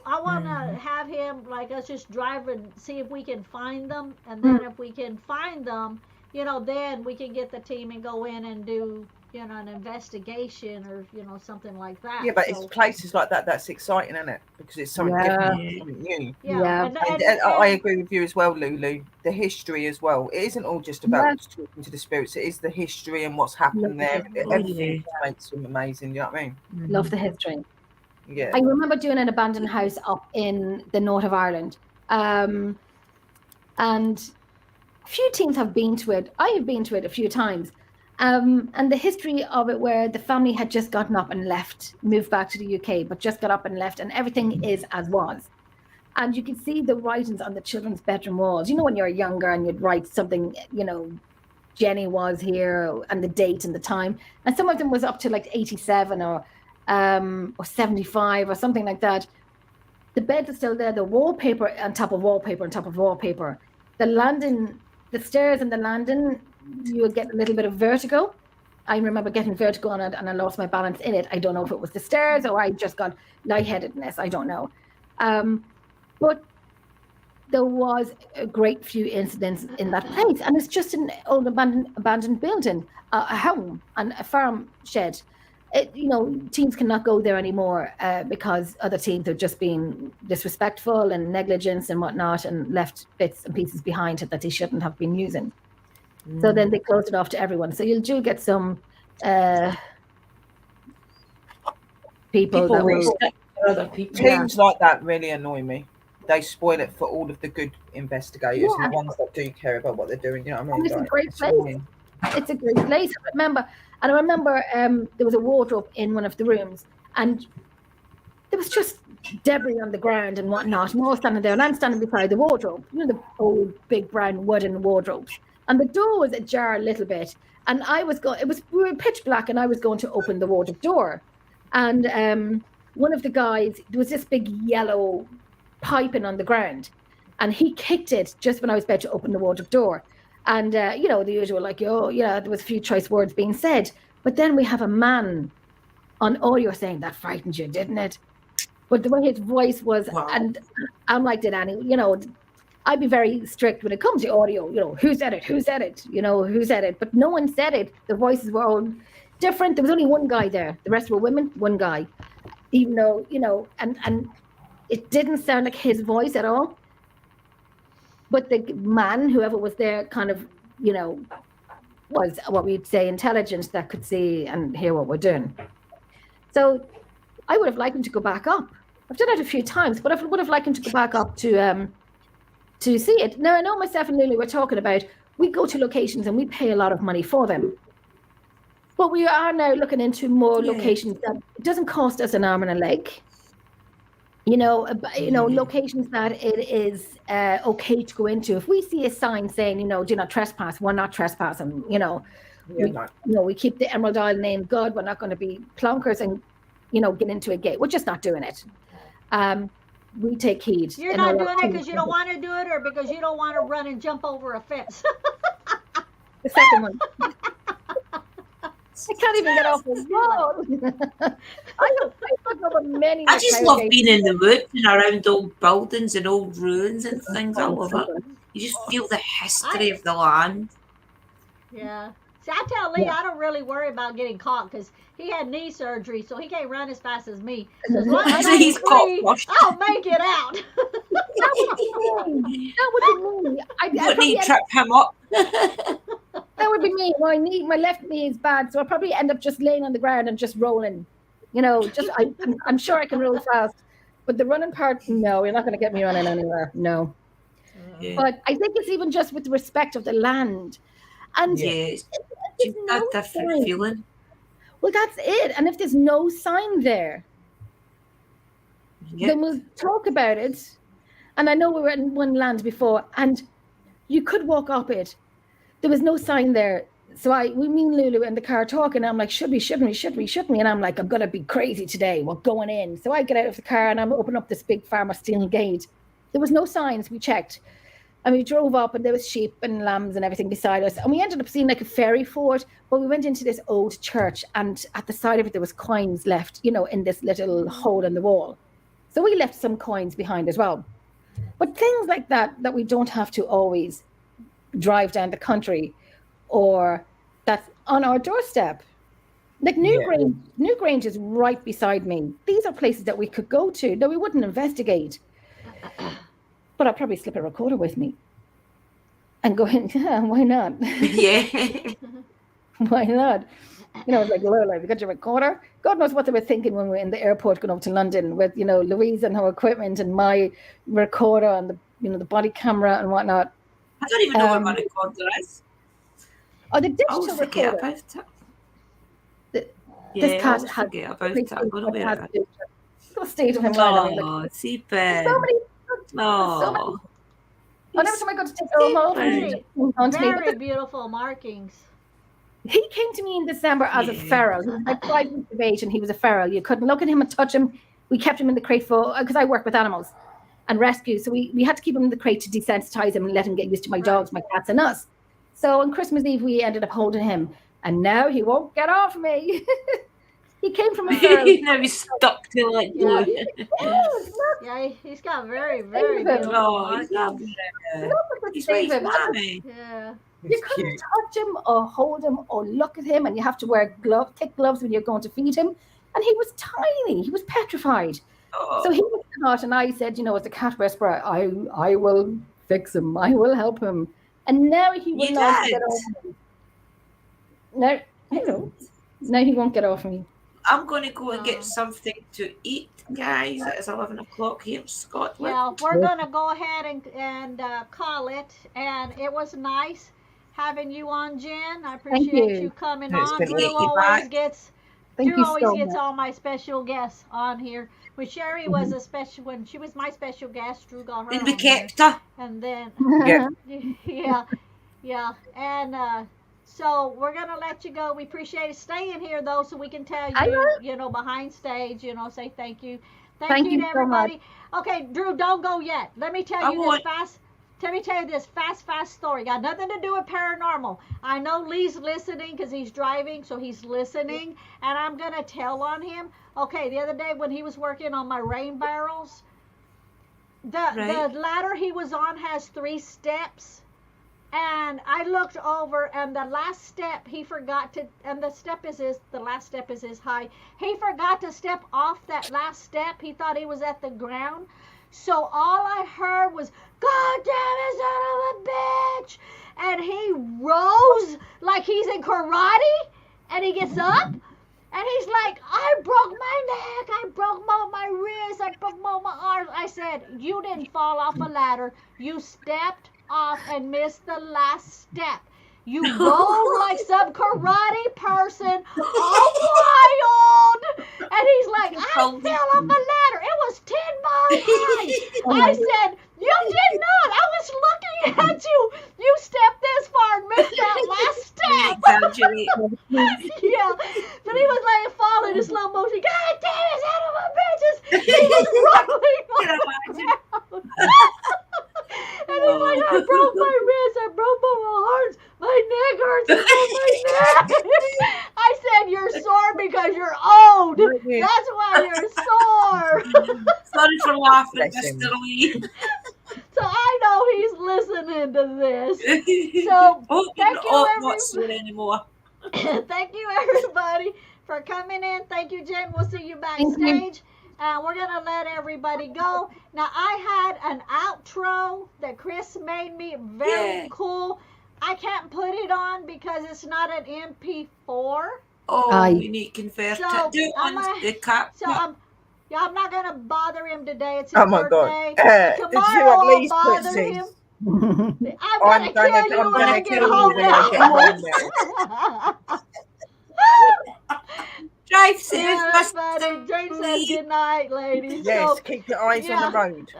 I want to have him, like, us just drive and see if we can find them, and then if we can find them, then we can get the team and go in and do, an investigation or, something like that. Yeah, but it's places like that that's exciting, isn't it? Because it's something different, something new. Yeah. And I agree with you as well, Lulu. The history as well. It isn't all just about talking to the spirits. It is the history and what's happened there. Everything makes them amazing. You know what I mean? Love the history. Yeah. I remember doing an abandoned house up in the north of Ireland. And a few teams have been to it. I have been to it a few times. And the history of it, where the family had just gotten up and left, moved back to the UK, but just got up and left, and everything is as was. And you can see the writings on the children's bedroom walls. When you're younger and you'd write something, Jenny was here, and the date and the time. And some of them was up to like 87 or 75 or something like that. The beds are still there. The wallpaper on top of wallpaper on top of wallpaper. The landing, the stairs and the landing, you would get a little bit of vertigo. I remember getting vertigo on it and I lost my balance in it. I don't know if it was the stairs or I just got lightheadedness. I don't know. But there was a great few incidents in that place. And it's just an old abandoned building, a home and a farm shed. Teams cannot go there anymore because other teams have just been disrespectful and negligence and whatnot and left bits and pieces behind it that they shouldn't have been using. So then they closed it off to everyone. So you do get some people that will... Other people. Teams like that really annoy me. They spoil it for all of the good investigators and the ones that do care about what they're doing. You know what I mean? It's a great place. It's a great place. I remember there was a wardrobe in one of the rooms, and there was just debris on the ground and whatnot. And I was standing there, and I'm standing beside the wardrobe. The old, big, brown wooden wardrobes. And the door was ajar a little bit, and we were pitch black, and I was going to open the wardrobe door, and one of the guys, there was this big yellow piping on the ground, and he kicked it just when I was about to open the wardrobe door, And, you know, the usual, like, oh, yeah, there was a few choice words being said. But then we have a man on audio saying, that frightened you, didn't it? But the way his voice was, Wow. and I'm like, did Annie, you know, I'd be very strict when it comes to audio, you know, who said it, you know, who said it, but no one said it. The voices were all different. There was only one guy there. The rest were women, one guy, even though, you know, and it didn't sound like his voice at all. But the man, whoever was there, kind of, you know, was what we'd say intelligent, that could see and hear what we're doing. So I would have liked him to go back up. I've done it a few times, but I would have liked him to go back up to see it. Now, I know myself and Lily were talking about, we go to locations and we pay a lot of money for them. But we are now looking into more locations that it doesn't cost us an arm and a leg. You know, locations that it is okay to go into. If we see a sign saying, you know, do not trespass, we're not trespassing, you know. We keep the Emerald Isle name good. We're not going to be plonkers and, you know, get into a gate. We're just not doing it. We take heed. You're not doing it because you don't want to do it, or because you don't want to run and jump over a fence? The second one. I can't even get off the road. I just love being in the woods and around old buildings and old ruins and things. I love it. You just feel the history of the land. Yeah. See, I tell Lee, I don't really worry about getting caught because he had knee surgery, so he can't run as fast as me. So as long as I'm He's free, caught. I'll make it out. That would be me. I Wouldn't he trip him up? That would be me. My left knee is bad, so I'll probably end up just laying on the ground and just rolling. You know, I'm sure I can roll fast, but the running part, no, you're not going to get me running anywhere. No. Yeah. But I think it's even just with the respect of the land. And it's a different feeling. Well, that's it. And if there's no sign there, then we'll talk about it. And I know we were in one land before, and you could walk up it. There was no sign there. So me and Lulu in the car talking, I'm like, should we? And I'm like, I'm going to be crazy today. We're going in. So I get out of the car and I'm opening up this big farmer steel gate. There was no signs. We checked. And we drove up and there was sheep and lambs and everything beside us. And we ended up seeing like a fairy fort. But we went into this old church and at the side of it, there was coins left, you know, in this little hole in the wall. So we left some coins behind as well. But things like that we don't have to always drive down the country, or that's on our doorstep. Like Newgrange is right beside me. These are places that we could go to. No, we wouldn't investigate. But I'll probably slip a recorder with me and go in. Yeah, why not? Yeah. Why not? You know, it's like, Lola, have you got your recorder? God knows what they were thinking when we were in the airport going up to London with, you know, Louise and her equipment and my recorder and the body camera and whatnot. I don't even know what my recorder is. Oh, the digital I'll forget recorder. about it. This cat has forget about it. I'm going to wear it. The state of him. Oh, see, Ben. Oh. Every time I go to take her home, very beautiful markings. He came to me in December as a feral. He was like 5 weeks of age and he was a feral. You couldn't look at him and touch him. We kept him in the crate because I work with animals and rescue. So we had to keep him in the crate to desensitize him and let him get used to my dogs, my cats and us. So on Christmas Eve, we ended up holding him. And now he won't get off me. He came from a feral. Now he's stuck to like glue. Yeah, he's got very, very beautiful markings. He's very mommy. Yeah. You couldn't touch him or hold him or look at him, and you have to wear thick gloves when you're going to feed him. And he was tiny. He was petrified. Oh. So he was caught, and I said, you know, as a cat whisperer, I will fix him. I will help him. And now he will not get off me. Now he won't get off me. I'm going to go and get something to eat, guys. It's 11 o'clock here in Scotland. Yeah, we're going to go ahead and call it. And it was nice having you on, Jen. I appreciate you coming on. Drew always gets all my special guests on here. When Sherry was a special, when she was my special guest, Drew got her And on we kept her. And then, Yeah. And so we're going to let you go. We appreciate it. Stay in here, though, so we can tell you, behind stage, say thank you. Thank you to everybody. Okay, Drew, don't go yet. Let me tell you this fast. let me tell you this fast story. Got nothing to do with paranormal. I know Lee's listening because he's driving, so he's listening, and I'm going to tell on him. Okay, the other day when he was working on my rain barrels, the ladder he was on has 3 steps, and I looked over, and the last step he forgot to, and the last step is his height. He forgot to step off that last step. He thought he was at the ground. So all I heard was, "God damn it, son of a bitch!" And he rose like he's in karate, and he gets up, and he's like, "I broke my neck, I broke my wrist, I broke my arms." I said, "You didn't fall off a ladder. You stepped off and missed the last step. You rolled like some karate person, all wild." And he's like, "I fell off a ladder. It was 10 miles high." I said, "You did not. I was looking at you. You stepped this far and missed that last step." Yeah. But he was like falling in slow motion. "God damn it, son of a bitches." He was rolling on the ground. And he's like, "I broke my wrist, I broke my arms, my neck hurts, I broke my neck." I said, "You're sore because you're old. That's why you're sore." Sorry for laughing, Mr. Lee. So I know he's listening to this. So thank you, not sore anymore. Thank you, everybody, for coming in. Thank you, Jen. We'll see you backstage. We're going to let everybody go. Now, I had an outro that Chris made me very cool. I can't put it on because it's not an MP4. Oh, we need to convert So it. Do it on the cap. So I'm not going to bother him today. It's his Oh my birthday. God. Tomorrow I'll bother him. I'm going to kill you when I get home now. Drive safe, Everybody, Jane says good night, ladies. Yes, So, keep your eyes on the road.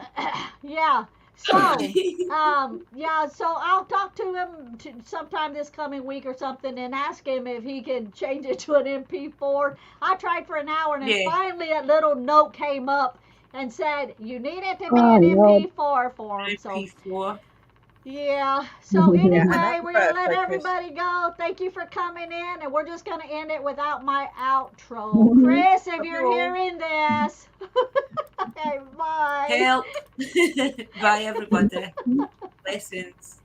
yeah. So, so I'll talk to him sometime this coming week or something and ask him if he can change it to an MP4. I tried for an hour, and then finally a little note came up and said, "You need it to be an MP4 for him." So, MP4. yeah. So anyway, happy we're gonna let birthday, Chris. everybody go. Thank you for coming in, and we're just gonna end it without my outro. Chris, if you're hearing this, okay, bye. Help. Bye, everybody. Blessings.